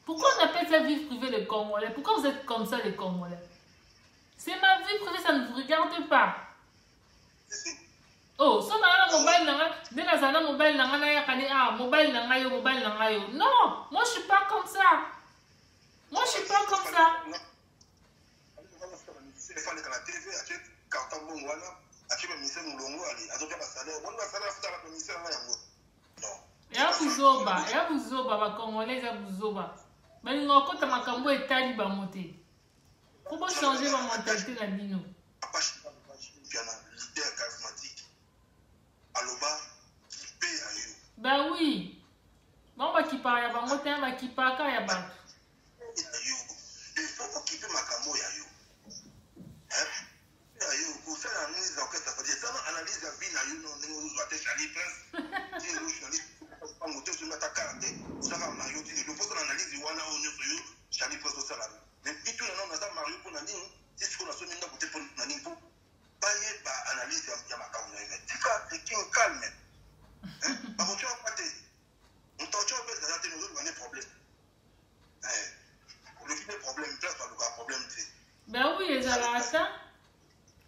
Pourquoi on appelle ça vie privée les Congolais? Pourquoi vous êtes comme ça les Congolais? C'est ma vie privée, ça ne vous regarde pas. Oh, si on a un mobile, dès la zana mobile, mobile, non, moi je suis pas comme ça. Moi je suis pas comme ça. apporta bon wana akiba ministère mulongo ali azoka ba salaire bon ba salaire futa ba ministère na yango non ya buzoba ba congolais ya buzoba bali ngokota makambo etali ba moté ko bo changer ba mentalité na bino piana leader charismatique aloba qui paye à yo bah oui bon ba ki pa ya ba moté ba ki pa ka ya ba yo il faut qu'il peut makambo ya yo pour faire l'analyse d'orchestre, ça veut dire ça, analyse la vie, nous avons Charlie Prince, qui est le journaliste, pas monter sur notre carte, ça va Mario, tu le poses en analyse, il y a un Charlie Prince au salaire. Mais puis tout le monde a Mario pour Nani, c'est ce qu'on a soumis dans le pour Nani pour pas analyse, il y a ma caméra. C'est qui est calme. Par contre, tu vas pas te. On t'en tient pas d'aller nous autres, on a des problèmes. Le film est problème, place pas le problème. Ben oui, ils ont raté.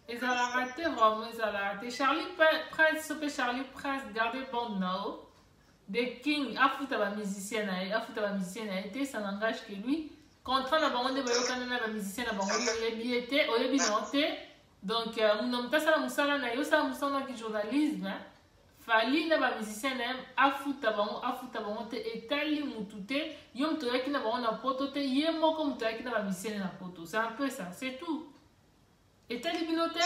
Ils ont raté vraiment, ils ont raté. Charlie Prince, gardez bon now. Des King, à foutre à musicien, a été, ça n'engage que lui. Contrat na bango de bayo kana na musicien na bango yebiete, oyebi noté. Donc, on a ça musala na yo ça musala qui journalisme. Fali na ba musicien na afuta bango te etali mutute, yom to yaki na bango na poto te, yemo comme to yaki na ba musicien na poto. C'est un peu ça, c'est tout. Etali binote.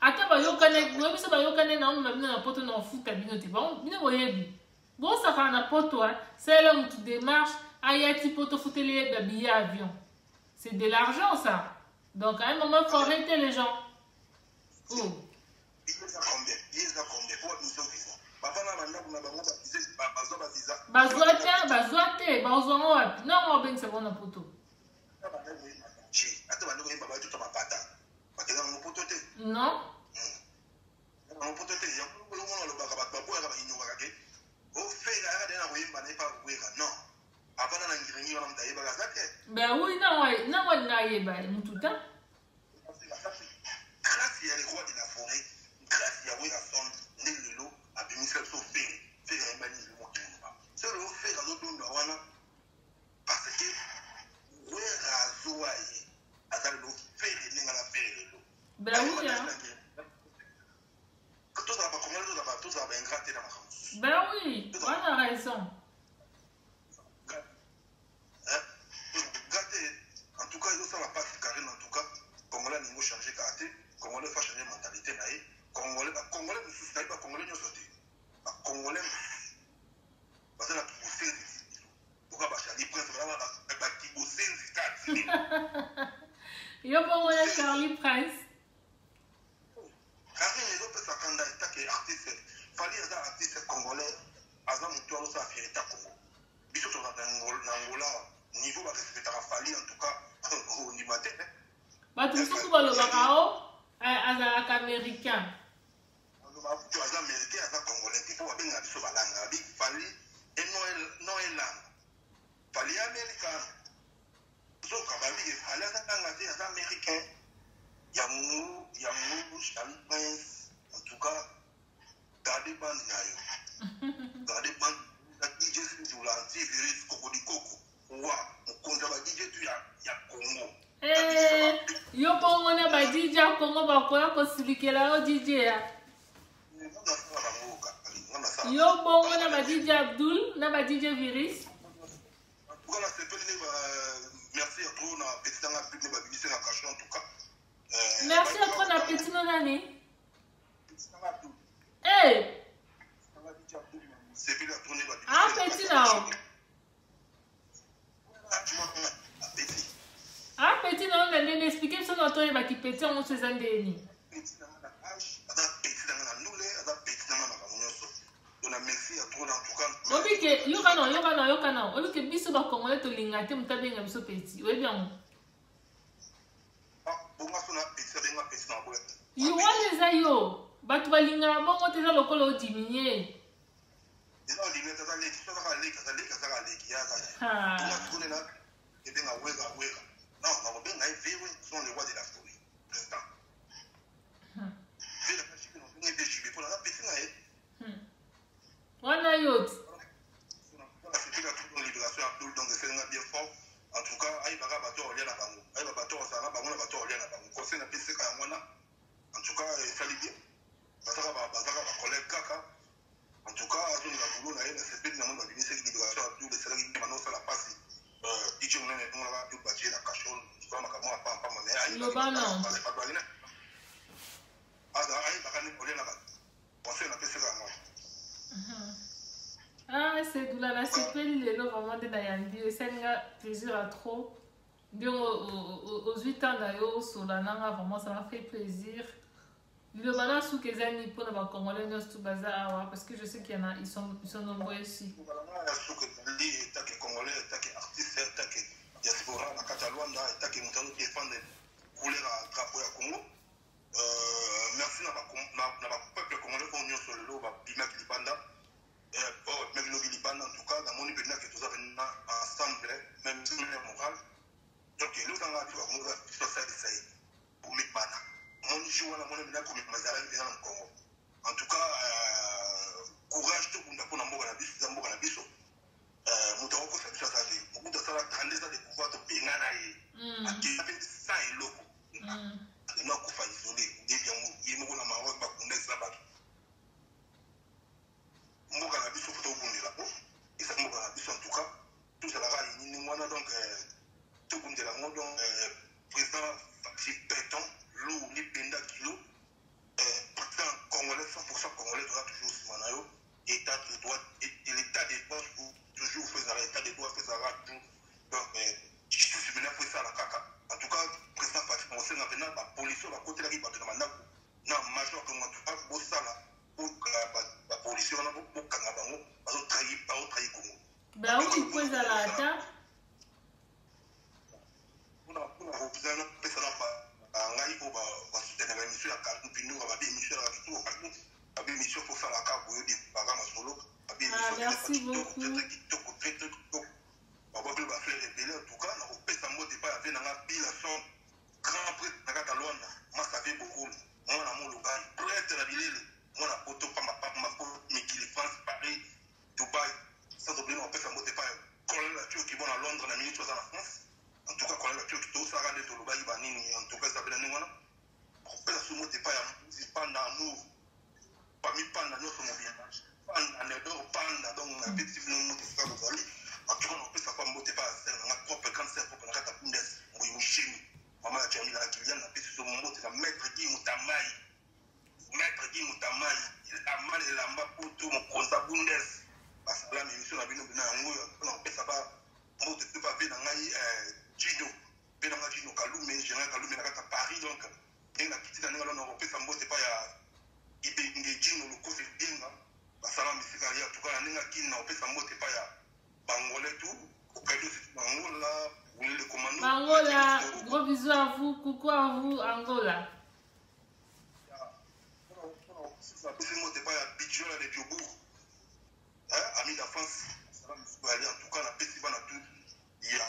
Ata ba yo kana, no biso ba yo kana na on na poto na futa binote. Bon, bino boyebi. Bon ça fa na poto, c'est là où tu démarches, ayati poto futeli ba billet avion. C'est de l'argent ça. Donc à un moment il faut arrêter les gens. Oh. Bazoate, non, on ben c'est bon na poto. Non. Ben oui, non, on n'a pas tout le temps. Grâce à les rois de la forêt, grâce à Wilson, les lots, à Bémissel Sofé, fait un manis de mon temps. C'est le fait à l'autre de Wana. Parce que, où est la Zoaïe, à l'eau, fait les à la paix de l'eau. Ben oui, hein. Tout ça va comme tout ça va ingrater dans ma France. Ben oui, on a raison. En tout cas, ça va pas carré en tout cas. Congolais n'ont changé caractère. Congolais va changer mentalité naïe. Congolais ne soutient pas Congolais ne sauter. Congolais parce que la poussée pourquoi va Charlie Prince va qui bosser c'est quatre. Yo pour Charlie Prince. Car les autres ça candidat qui est artiste. Fallait être artiste congolais. Azam mutualo ça fierté Congo. Biso to na Angola niveau va respecter Fali en tout cas au niveau matin. Bah tout ce que le Barao à américain. Tu as américain à congolais il faut bien biso balanga big Fali et Noël Fali américain. So kabali Fali à américain. Yamou Charlie Prince en tout cas gardez bande nayo. Gardez bande la DJ sur l'antivirus Cocodicoko. Ouah, on compte la DJ tu ya Congo. Yo pongo na ba DJ Congo ba ko ko silikela o DJ ya. Yo pongo na ba DJ Abdul na ba DJ Virus. Voilà, c'est peu merci à toi na petit dans la pub na BBC na caché en tout cas. Merci à toi na petit non nani. Eh. C'est bien la tournée ba. Ah petit là. Ah petit non on a expliqué sur notre tournée ba qui petit on se zandeni. Obi ke yo kana obi ke biso ba congolais to lingate mutabenga biso petit we bien yo wale za yo batu balinga bongo teza lokolo diminuer wana yote en tout cas, aïe baga bato olia na bango, aïe bato osala bango na bato olia na bango. Conseil na pese ka mwana. En Ah, c'est d'où la CPL, les lots vraiment de Nayandi, c'est un plaisir à trop. Aux 8 ans d'ailleurs, Solana, vraiment, ça m'a fait plaisir. Le balance sous que Zani pour le Congolais, nous tout bazar, parce que je sais qu'il y en a, ils sont nombreux ici. Merci na peuple congolais pour nous sur le lot, Bimak Libanda. Même nos Libanda, en tout cas, dans mon événement que nous avons ensemble, même si nous sommes moral. Donc, nous avons dit que nous avons fait pour mes pana. Mon jour, on a mon événement comme Mazara dans le Congo. En tout cas, courage tout le monde pour la biso. Nous avons fait ça. Au bout de ça, la grandeur de pouvoir de payer à qui avait ça et l'eau. Et non, qu'on fasse isoler. Il y a un Maroc, on est là-bas. Moi, je suis au bout de la peau. Et ça, moi, je suis en tout cas. Tout ça, là, il y a donc tout le monde de la mode. Donc, président Patrick Péton, l'eau, les Penda Kilo. Pourtant, Congolais, 100% Congolais doit toujours se manailler. Et l'état des droits, toujours faire l'état des droits, faire tout. Donc, je suis venu pour ça à la caca. En tout cas, le président Patrick Mosé n'a venu la police, la côté de la Guibate, na major que moi, tu as beau ça là, pour la police, on a beaucoup de Kangabango, on a trahi Congo. Ben oui, il pose à la table. On a représenté un peu ça là, on a eu pour soutenir la mission à Kalou, puis nous, on a des missions à tout, on a des missions pour faire la carte, pour des programmes solo, on a des missions merci beaucoup. On va faire les délais, en tout cas, on a représenté un mot de pas, il y avait un pile à son grand prêtre, on a Catalouane, moi ça fait beaucoup. Moi, on a mon local, prêtre la ville, moi, on a poto, ma poto, mais qui est France, Paris, Dubaï, sans oublier, on peut faire un mot de pas, colonel la Turquie, bon, à Londres, on a mis 3 ans en France. En tout cas, colonel la Turquie, tout ça, regardez, tout le bail, en tout cas, ça veut dire, on peut faire ce mot de pas, c'est pas dans nous, parmi pas dans notre mobile, pas dans les deux, pas dans donc, on a petit nom de ça, vous allez. En tout cas, on peut savoir un mot de pas, on a propre cancer, pour qu'on a ta bundes, on est chimie. Maman a dit à Kylian, on a fait ce mot, c'est la maître qui Moutamai. Maître Guy Moutamai, il a mal et la pour tout mon compte bundes. Parce que là, mes missions, on a vu on peut savoir, on ne peut pas venir dans Gino, venir dans Gino Kaloumé, général Kaloumé, à Paris, donc, et la petite année, on peut savoir, c'est pas il y a Gino, le coup, c'est bien, parce que là, mais en tout cas, l'année qui n'a pas savoir, c'est pas Bangolais tout, au cas où c'est Bangola, ou le commando. Angola, gros bisous à vous, coucou à vous, Angola. C'est moi, c'est pas habitué à Diobourg. Ami de la France, en tout cas, la paix, c'est pas tout. Il y a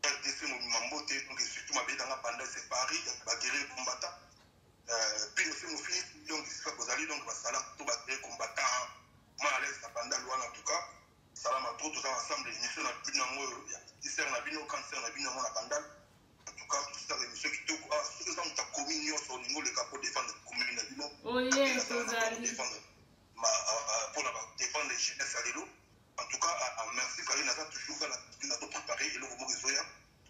RDC, Mambote, donc surtout ma vie dans la bande, c'est Paris, il y a guerrier combattant. Puis aussi, mon fils, donc, c'est ça, vous allez donc, ça là, tout guerrier combattant. Moi, à l'aise, la bande, en tout cas, ça va m'attendre tous ensemble, les missions, on a vu dans moi, il sert, on a vu nos cancers, on a vu dans moi la bande. En tout cas, tout ça, les missions qui te croient, ceux qui ont ta commune, au niveau, les capots défendent la commune, oh yeah, vous allez. Pour défendre les jeunesses à l'élo. En tout cas, merci Karine a toujours fait la préparé et le Congo Résoya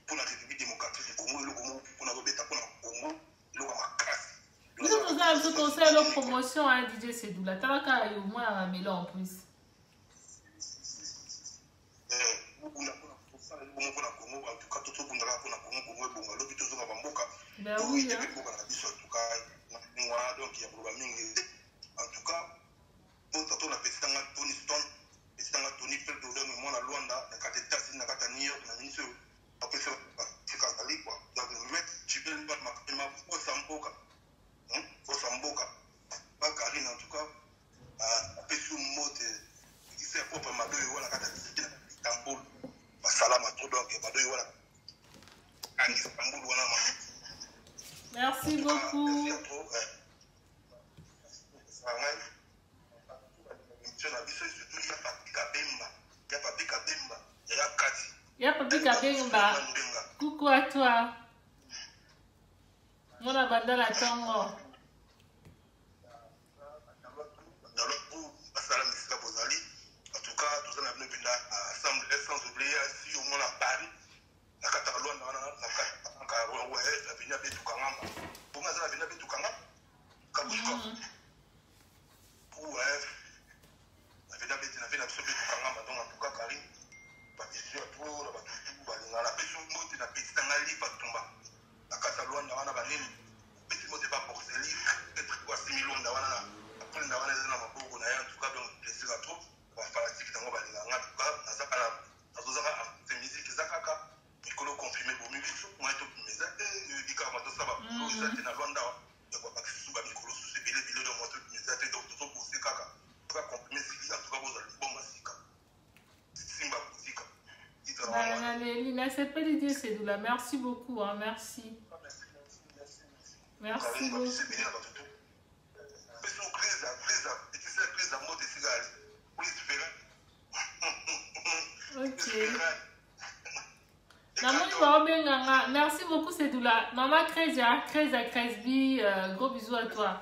pour la République démocratique du Congo et le Congo pour la Robeta pour le Congo, le Ramakas. Vous avez ce conseil de promotion à DJ Sedoula. Talaka et au moins à Melo en plus. En tout cas, tout le monde a pour la Congo, bon, l'hôpital de Bamboka. Ben oui, hein. Donc, il y a problème. En tout cas, on a fait un Tony Stone, c'est un Tony Pel de l'homme, moi, la Luanda, la Cathétas, la Catania, la ministre, après ça, c'est Kazali, quoi. Donc, le mec, tu peux le battre, ma au Samboka. Au Samboka. Pas Karine, en tout cas, après ce mot, c'est propre, ma deux, voilà, Cathétas, Istanbul, Salam, tout donc, ma deux, voilà. Istanbul, voilà, merci beaucoup. Merci à toi. Il y a Papi Kabemba. Coucou à toi. Mon abandon la Tongo. En tout cas, nous allons venir ensemble, sans oublier, si au moins à Paris, la Catalogne, la venue à Bétoukangama. Pour moi, la venue à Bétoukangama. c'est pas l'idée, c'est de la. Merci beaucoup, hein, merci. Merci beaucoup. Ok. Merci beaucoup, c'est de la. Maman Kreza, Kresby, gros bisous à toi.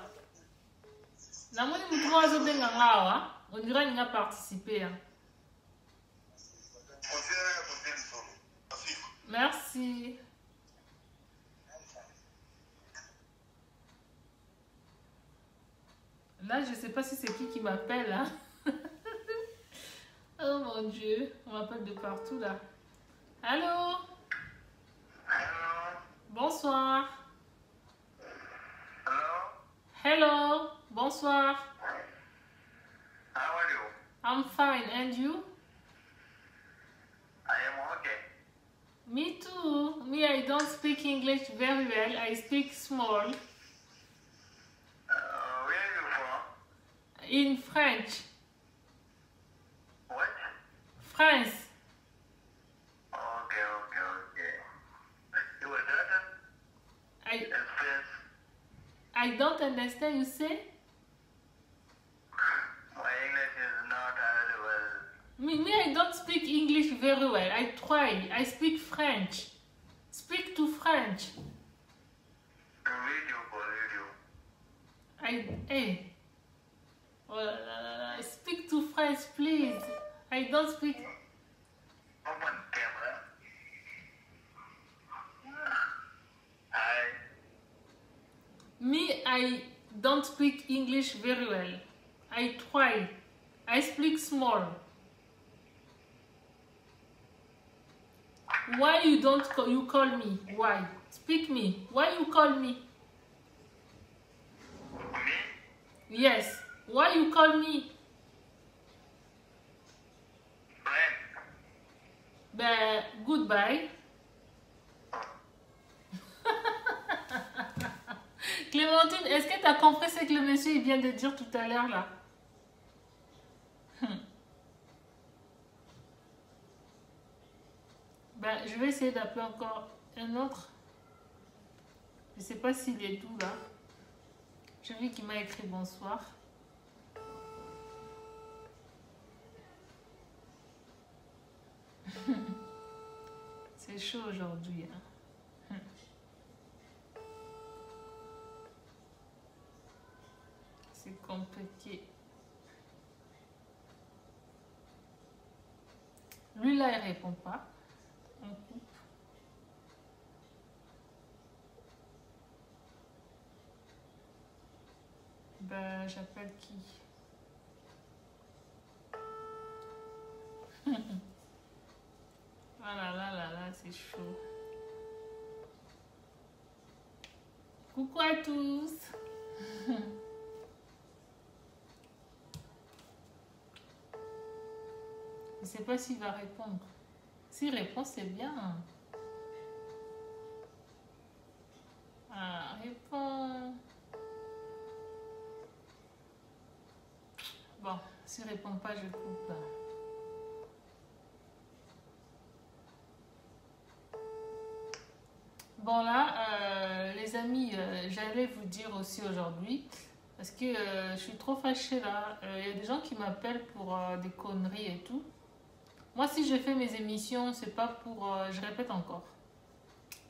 Namoni Moutoua Zobenganga, on dirait qu'il a participé. Hein. Merci. Là, je ne sais pas si c'est qui m'appelle. Hein? Oh mon Dieu, on m'appelle de partout là. Allô? Bonsoir. Hello. Bonsoir. How are you? I'm fine, and you? I am okay. Me too. Me, I don't speak English very well. I speak small. Where are you from? In French. What? France. Okay. You were daughter? I don't understand, you say? My English is not very well. Me, I don't speak English very well. I try. I speak French. Speak to French. Hey. Oh, la, la, la. Speak to French, please. I don't speak. Open camera. Hi. Me, I don't speak English very well. I try. I speak small. Why you don't call, you call me? Why? Speak me. Why you call me? Me? Yes. Why you call me? Friend. Goodbye. Clémentine, est-ce que tu as compris ce que le monsieur vient de dire tout à l'heure là? Je vais essayer d'appeler encore un autre. Je ne sais pas s'il est doux là. J'ai vu qu'il m'a écrit bonsoir. C'est chaud aujourd'hui. Hein. C'est compliqué. Lui là, il répond pas. On coupe. J'appelle qui? Ah là là là là, c'est chaud. Coucou à tous. Je ne sais pas s'il va répondre. S'il répond, c'est bien. Ah, réponds. Bon, s'il répond pas, je coupe. Bon là, les amis, j'allais vous dire aussi aujourd'hui, parce que je suis trop fâchée là. Il y a des gens qui m'appellent pour des conneries et tout. Moi, si je fais mes émissions, c'est pas pour... je répète encore.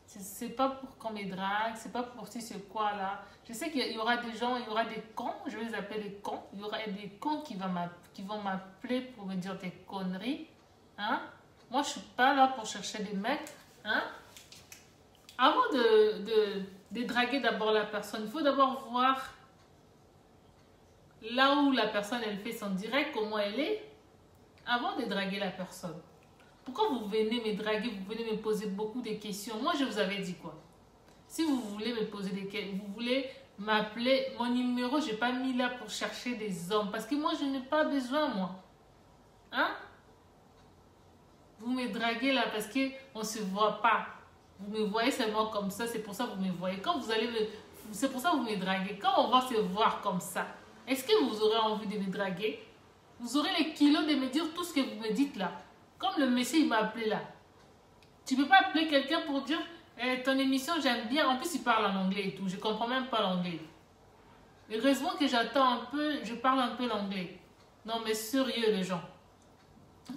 C'est pas pour qu'on me drague, c'est pas pour si c'est quoi là. Je sais qu'il y aura des gens, il y aura des cons, je vais les appeler les cons. Il y aura des cons qui vont m'appeler pour me dire des conneries. Hein? Moi, je suis pas là pour chercher des mecs. Hein? Avant de draguer d'abord la personne, il faut d'abord voir là où la personne elle fait son direct, comment elle est, avant de draguer la personne. Pourquoi vous venez me draguer, vous venez me poser beaucoup de questions? Moi, je vous avais dit quoi? Si vous voulez me poser des questions, vous voulez m'appeler, mon numéro, je n'ai pas mis là pour chercher des hommes. Parce que moi, je n'ai pas besoin, moi. Hein? Vous me draguez là parce qu'on ne se voit pas. Vous me voyez seulement comme ça, c'est pour ça que vous me voyez. Quand vous allez c'est pour ça que vous me draguez. Quand on va se voir comme ça, est-ce que vous aurez envie de me draguer? Vous aurez les kilos de me dire tout ce que vous me dites là. Comme le monsieur, il m'a appelé là. Tu peux pas appeler quelqu'un pour dire ton émission, j'aime bien. En plus, il parle en anglais et tout. Je comprends même pas l'anglais. Heureusement que j'attends un peu, je parle un peu l'anglais. Non, mais sérieux, les gens.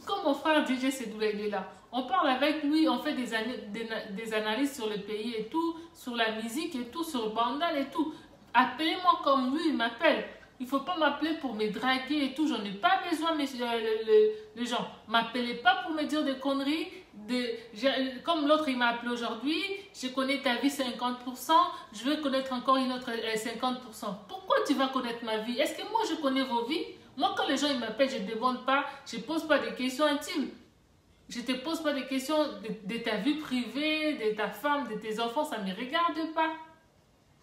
Comme mon frère DJ Sedoula, il est là. On parle avec lui, on fait des analyses sur le pays et tout, sur la musique et tout, sur Bandal et tout. Appelez-moi comme lui, il m'appelle. Il ne faut pas m'appeler pour me draguer et tout. J'en ai pas besoin, les gens. M'appelez pas pour me dire des conneries. Comme l'autre, il m'a appelé aujourd'hui. Je connais ta vie 50%. Je veux connaître encore une autre 50%. Pourquoi tu vas connaître ma vie? Est-ce que moi, je connais vos vies? Moi, quand les gens m'appellent, je ne demande pas. Je ne pose pas des questions intimes. Je ne te pose pas des questions de ta vie privée, de ta femme, de tes enfants. Ça ne me regarde pas.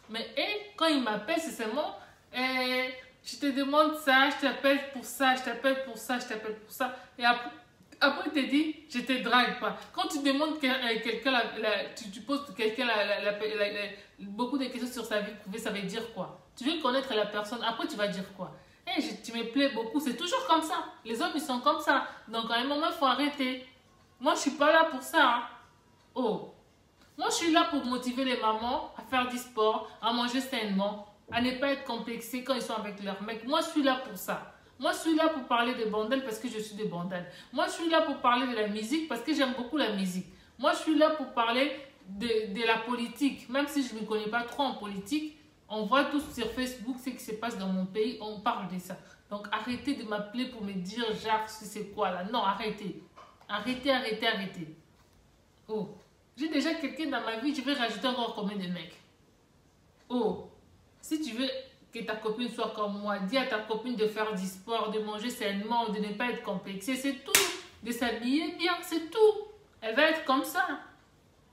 Mais quand il m'appelle, c'est seulement... je te demande ça, je t'appelle pour ça, je t'appelle pour ça, je t'appelle pour ça. Et après, il te dit, je te drague pas. Quand tu demandes quelqu'un, tu poses quelqu'un beaucoup de questions sur sa vie privée, ça veut dire quoi? Tu veux connaître la personne, après tu vas dire quoi? Tu me plais beaucoup, c'est toujours comme ça. Les hommes, ils sont comme ça. Donc à un moment, il faut arrêter. Moi, je suis pas là pour ça. Hein. Oh. Moi, je suis là pour motiver les mamans à faire du sport, à manger sainement, à ne pas être complexés quand ils sont avec leur mec. Moi, je suis là pour ça. Moi, je suis là pour parler de Bandel parce que je suis de Bandel. Moi, je suis là pour parler de la musique parce que j'aime beaucoup la musique. Moi, je suis là pour parler de la politique. Même si je ne me connais pas trop en politique, on voit tous sur Facebook ce qui se passe dans mon pays, on parle de ça. Donc, arrêtez de m'appeler pour me dire, genre, c'est quoi là. Non, arrêtez. Arrêtez. Oh, j'ai déjà quelqu'un dans ma vie, je vais rajouter encore combien de mecs? Oh, si tu veux que ta copine soit comme moi, dis à ta copine de faire du sport, de manger sainement, de ne pas être complexée, c'est tout. De s'habiller bien, c'est tout. Elle va être comme ça.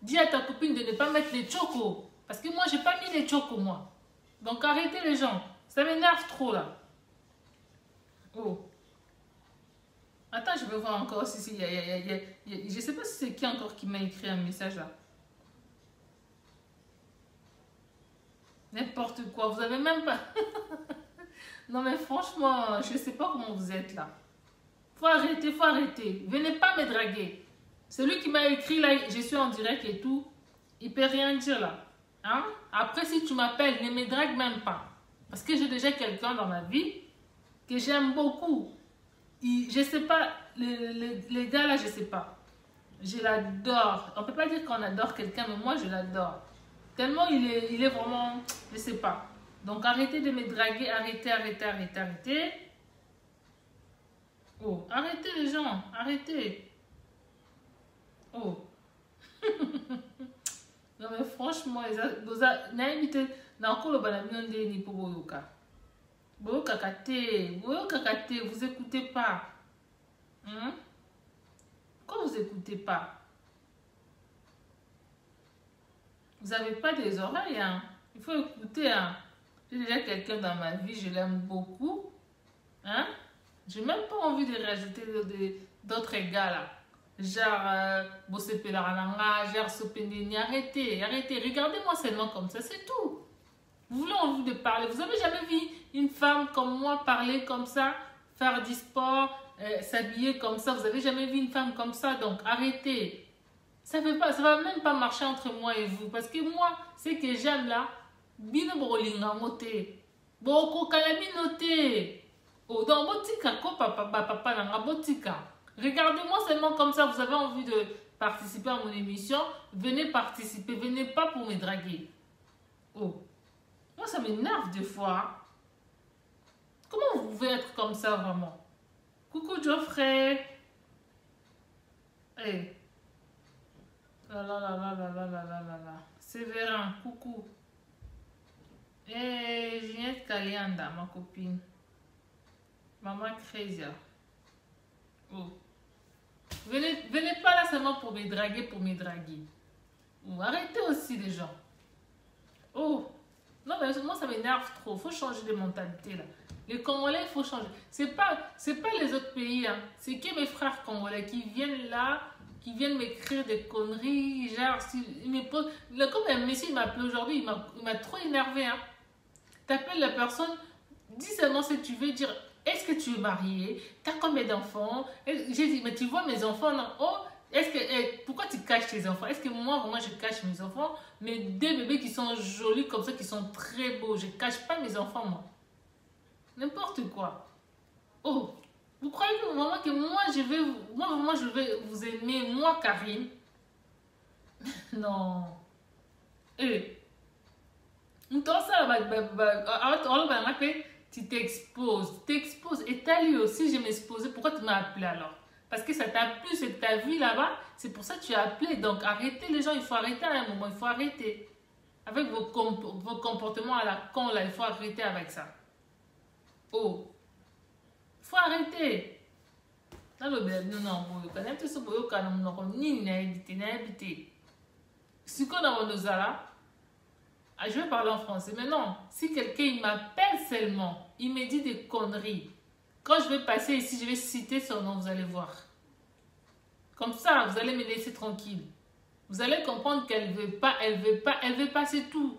Dis à ta copine de ne pas mettre les chocos. Parce que moi, j'ai pas mis les chocos, moi. Donc, arrêtez les gens. Ça m'énerve trop, là. Oh. Attends, je vais voir encore si je sais pas si c'est qui encore qui m'a écrit un message, là. N'importe quoi, vous avez même pas... Non mais franchement, je sais pas comment vous êtes là. Faut arrêter. Venez pas me draguer. Celui qui m'a écrit là, je suis en direct et tout, il peut rien dire là. Hein? Après, si tu m'appelles, ne me drague même pas. Parce que j'ai déjà quelqu'un dans ma vie que j'aime beaucoup. Je sais pas, les gars là, je sais pas. Je l'adore. On peut pas dire qu'on adore quelqu'un, mais moi je l'adore. Tellement il est vraiment, je sais pas. Donc arrêtez de me draguer, arrêtez. Oh, arrêtez les gens, arrêtez. Oh. Non mais franchement, vous écoutez pas. Hein? Quand vous écoutez pas, vous n'avez pas des oreilles, hein? Il faut écouter, hein? J'ai déjà quelqu'un dans ma vie, je l'aime beaucoup. Hein? J'ai même pas envie de rajouter d'autres gars là. Genre, Bosse Pelaranga, genre Sopendeni. Arrêtez. Regardez-moi seulement comme ça, c'est tout. Vous voulez envie de parler. Vous avez jamais vu une femme comme moi parler comme ça, faire du sport, s'habiller comme ça? Vous avez jamais vu une femme comme ça? Donc arrêtez. Ça va même pas marcher entre moi et vous. Parce que moi, ce que j'aime là, bino brolinga mote. Boko kalaminote. Oh, dans botika, ko papa nanga botika. Regardez-moi seulement comme ça. Vous avez envie de participer à mon émission? Venez participer. Venez pas pour me draguer. Oh. Moi, ça m'énerve des fois. Comment vous pouvez être comme ça vraiment? Coucou Geoffrey. Hey. Là. Séverin, coucou. Et Juliette Kalianda, ma copine. Maman Crésia. Oh. Venez pas là seulement pour me draguer, Oh, arrêtez aussi les gens. Oh. Non, mais moi ça m'énerve trop. Il faut changer de mentalité là. Les Congolais, il faut changer. C'est pas les autres pays. Hein. C'est que mes frères congolais qui viennent là, qui viennent m'écrire des conneries. Genre, comme un monsieur m'a appelé aujourd'hui, il m'a trop énervé. Hein. T'appelles la personne, dis seulement ce que tu veux dire. Est-ce que tu es marié? T'as combien d'enfants? J'ai dit, mais tu vois mes enfants, non? Oh, Est-ce que, pourquoi tu caches tes enfants? Est-ce que moi, vraiment, je cache mes enfants? Mais des bébés qui sont jolis comme ça, qui sont très beaux, je cache pas mes enfants, moi. N'importe quoi. Oh, vous croyez que vraiment que moi, je vais vous aimer, moi, Karine? Non. Eh. Tu t'exposes. Et t'as lui aussi, je m'exposais. Pourquoi tu m'as appelé alors? Parce que ça t'a plu, c'est ta vie là-bas. C'est pour ça que tu as appelé. Donc arrêtez les gens, il faut arrêter à un moment, il faut arrêter. Avec vos comportements à la con là, il faut arrêter avec ça. Oh, il faut arrêter. Non, je vais parler en français. Mais non, si quelqu'un m'appelle seulement, il me dit des conneries. Quand je vais passer ici, je vais citer son nom, vous allez voir. Comme ça, vous allez me laisser tranquille. Vous allez comprendre qu'elle veut pas, elle veut pas, c'est tout.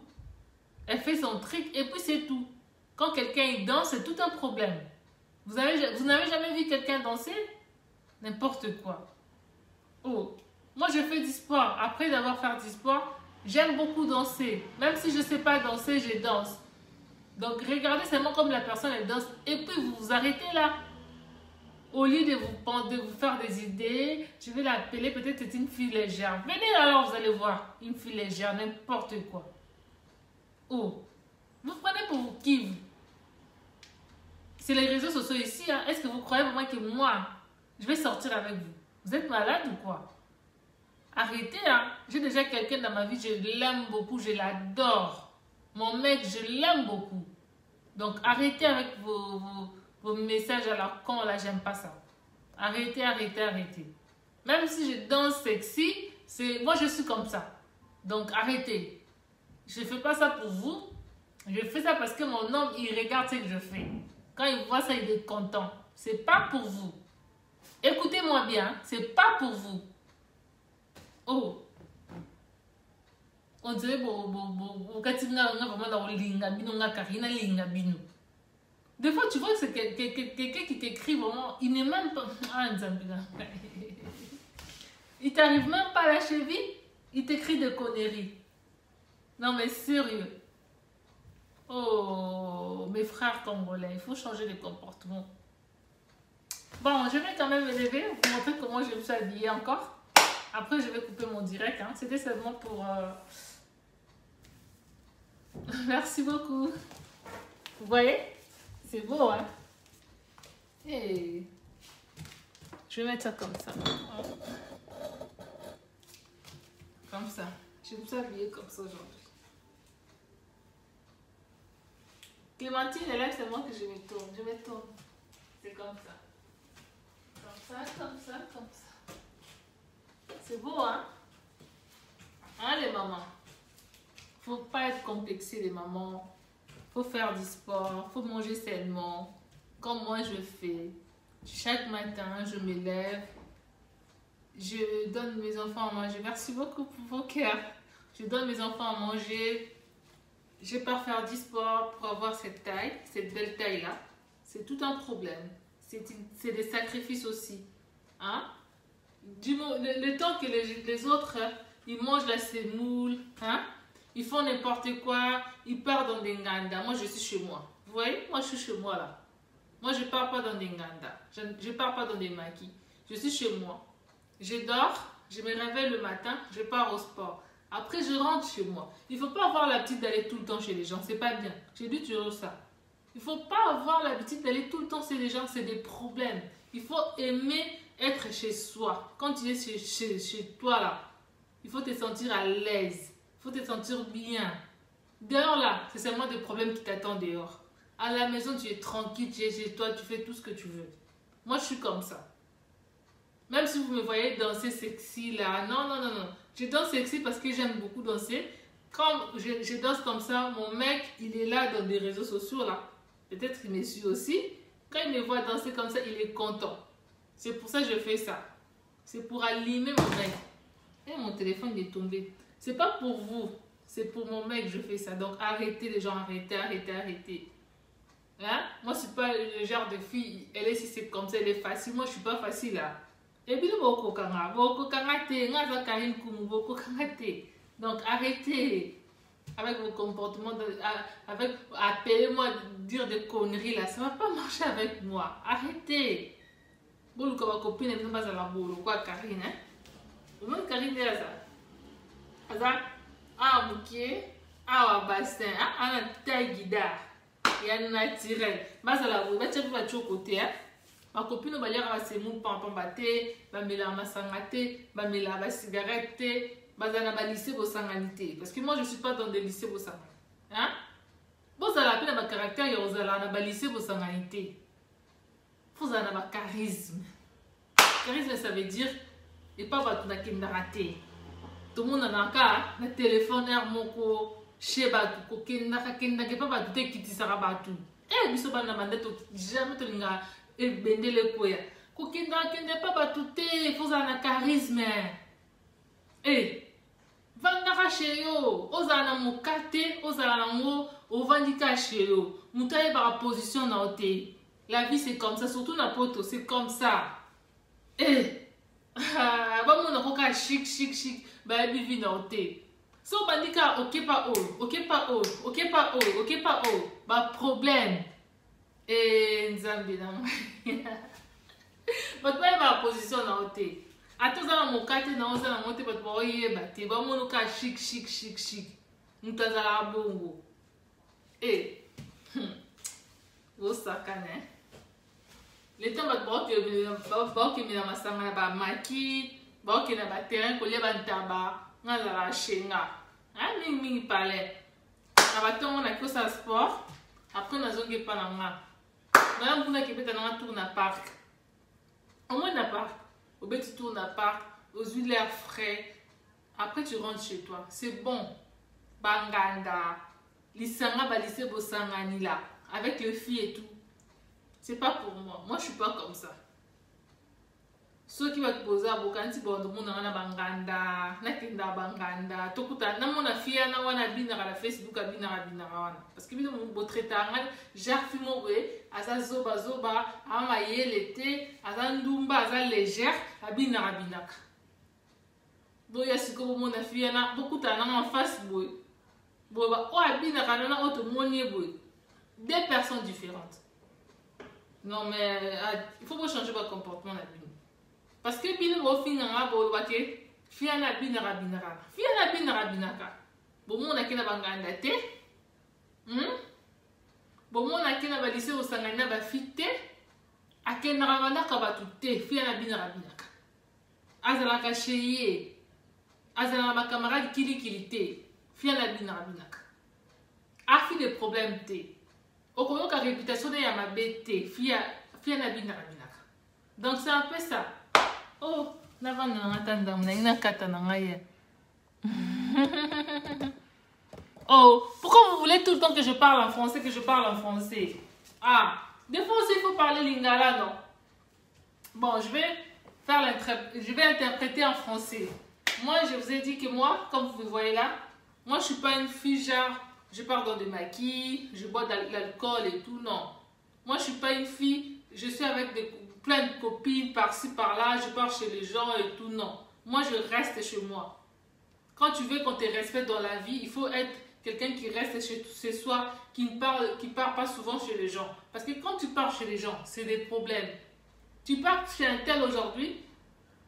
Elle fait son truc et puis c'est tout. Quand quelqu'un danse, c'est tout un problème. Vous n'avez jamais vu quelqu'un danser? N'importe quoi. Oh, moi je fais du sport. Après d'avoir fait du sport, j'aime beaucoup danser. Même si je ne sais pas danser, je danse. Donc regardez seulement comme la personne elle danse et puis vous vous arrêtez là. Au lieu de vous faire des idées, je vais l'appeler, peut-être c'est une fille légère. Venez alors, vous allez voir. Une fille légère, n'importe quoi. Oh, vous prenez pour qui? C'est les réseaux sociaux ici. Hein. Est-ce que vous croyez vraiment que moi, je vais sortir avec vous? Vous êtes malade ou quoi? Arrêtez, hein. J'ai déjà quelqu'un dans ma vie, je l'aime beaucoup, je l'adore. Mon mec, je l'aime beaucoup. Donc arrêtez avec vos messages à la con, là, j'aime pas ça. Arrêtez, arrêtez, arrêtez. Même si je danse sexy, moi je suis comme ça. Donc arrêtez. Je fais pas ça pour vous. Je fais ça parce que mon homme, il regarde ce que je fais. Quand il voit ça, il est content. C'est pas pour vous. Écoutez-moi bien, c'est pas pour vous. Oh. On dirait des fois, tu vois que c'est quelqu'un qui t'écrit vraiment, il n'est même pas... Il t'arrive même pas à la cheville, il t'écrit des conneries. Non mais sérieux. Oh, mes frères congolais, il faut changer de comportement. Bon, je vais quand même me lever, vous montrer comment je me suis habillée encore. Après, je vais couper mon direct. Hein. C'était seulement pour... Merci beaucoup. Vous voyez? C'est beau, hein? Et je vais mettre ça comme ça. Comme ça. Je me suis habillée comme ça aujourd'hui. Clémentine, elle aime seulement que je me tourne. Je me tourne. C'est comme ça. Comme ça, comme ça, comme ça. C'est beau, hein? Hein, les mamans? Faut pas être complexé, les mamans. Faut faire du sport, faut manger sainement, comme moi je fais. Chaque matin, je me lève, je donne mes enfants à manger. Merci beaucoup pour vos cœurs. Je donne mes enfants à manger. Je pars faire du sport pour avoir cette taille, cette belle taille-là. C'est tout un problème. C'est des sacrifices aussi. Hein? Le temps que les autres, ils mangent la semoule, hein? Ils font n'importe quoi, ils partent dans des nganda. Moi, je suis chez moi. Vous voyez? Moi, je suis chez moi là. Moi, je ne pars pas dans des nganda. Je ne pars pas dans des maquis. Je suis chez moi. Je dors, je me réveille le matin, je pars au sport. Après, je rentre chez moi. Il ne faut pas avoir l'habitude d'aller tout le temps chez les gens. C'est pas bien. J'ai dit toujours ça. Il ne faut pas avoir l'habitude d'aller tout le temps chez les gens. C'est des problèmes. Il faut aimer être chez soi. Quand tu es chez toi là, il faut te sentir à l'aise. Il faut te sentir bien. Dehors là, c'est seulement des problèmes qui t'attendent dehors. À la maison, tu es tranquille, tu es chez toi, tu fais tout ce que tu veux. Moi, je suis comme ça. Même si vous me voyez danser sexy là, non, non, non, non. Je danse sexy parce que j'aime beaucoup danser. Quand je danse comme ça, mon mec, il est là dans des réseaux sociaux là. Peut-être qu'il me suit aussi. Quand il me voit danser comme ça, il est content. C'est pour ça que je fais ça. C'est pour allumer mon mec. Et mon téléphone est tombé. C'est pas pour vous, c'est pour mon mec que je fais ça. Donc arrêtez les gens, arrêtez, arrêtez, arrêtez. Hein? Moi, je suis pas le genre de fille, elle est si c'est comme ça, elle est facile. Moi, je suis pas facile là. Et puis, beaucoup kangate, ngaza Karine Koumou, beaucoup kangate. Donc, arrêtez avec vos comportements, avec appelez-moi dire des conneries là, ça va pas marcher avec moi. Arrêtez. Bon, comme ma copine, elle ne va pas à la boule, quoi, Karine, hein? Au moins, Karine est là, ça. Ça, ah, bouquet, ah, bassin, ah, un taille guidard. Il y a un naturel. Bas à la boule, tu vas te côté, hein? Ma copine va dire que c'est mon pampon batté, va me la massangaté, va me la cigarette, va dans le lycée de sanganité. Parce que moi je ne suis pas dans des lycées de sanganité. Hein? Vous avez un caractère, vous avez un lycée de sanganité. Vous avez un charisme. Charisme, ça veut dire, et pas votre raté. Tout le monde a un cas, le téléphone est mon chez Batou, qui pas battu, qui sera battu. Eh, vous savez, jamais te l'inga. Et bendele koya kokinda kende papa tuté faut un charisme eh vanda chez yo ozana mokate ozana ngo ovandika chez yo mutaye par position na oté la vie c'est comme ça surtout na poto c'est comme ça eh ba mona koka chic ba bivi na oté so bandika ok pas ba problème. Et Nzambi na but pas ma position na oté atozala mokate na ozala moté but ba oyeba te ba monoka chic mutazala bongo eh go sakane le temps ba ke mina masanga ba maki ba ke na ba terrain ko leba ntaba ngala shenga ah mingi pale na batongo na kosa sport après na zonge pa na nga madame Bouna qui peut aller tourner à parc. Au moins à parc. Au bête tu tournes à parc, aux huiles l'air frais. Après tu rentres chez toi. C'est bon. Banganda. L'isanga balissé bosangani là. Avec le filles et tout. C'est pas pour moi. Moi je suis pas comme ça. Ceux qui vont te poser à Bokanti bon monde na banganda, na kinda banganda. Tokuta na mona fia na wana bina la Facebook bina wana. Parce que bino mo traitanga jar fimo we asa zoba ama yelete asa ndumba asa légère abina binaka. Boya siko mo na fia na bokuta na en face boy. Boba o abina kana auto monie boy. Deux personnes différentes. Non mais il faut changer votre comportement là. Parce que bino bo finanga bo wake fiana binaka fiana binaka bo mona kina banganda te bo mona kina ba lycée au sangana ba fite akena ramanda ka batu te fiana binaka azala ka cheye azala ba camarade kili te fiana binaka afi des problèmes te okoyo ka réputation de ya mabete fiana binaka donc c'est un peu ça. Oh, la vanne oh, pourquoi vous voulez tout le temps que je parle en français, Ah, des fois aussi il faut parler lingala, non? Bon, je vais interpréter en français. Moi, je vous ai dit que moi, comme vous voyez là, moi je suis pas une fille genre, je pars dans des maquis, je bois de l'alcool et tout, non. Moi je suis pas une fille, je suis avec plein de copines par-ci par-là, je pars chez les gens et tout, non. Moi je reste chez moi. Quand tu veux qu'on te respecte dans la vie, il faut être quelqu'un qui reste chez soi, qui part pas souvent chez les gens. Parce que quand tu pars chez les gens, c'est des problèmes. Tu pars chez un tel aujourd'hui,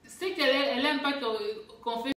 c'est qu'elle aime pas qu'on fait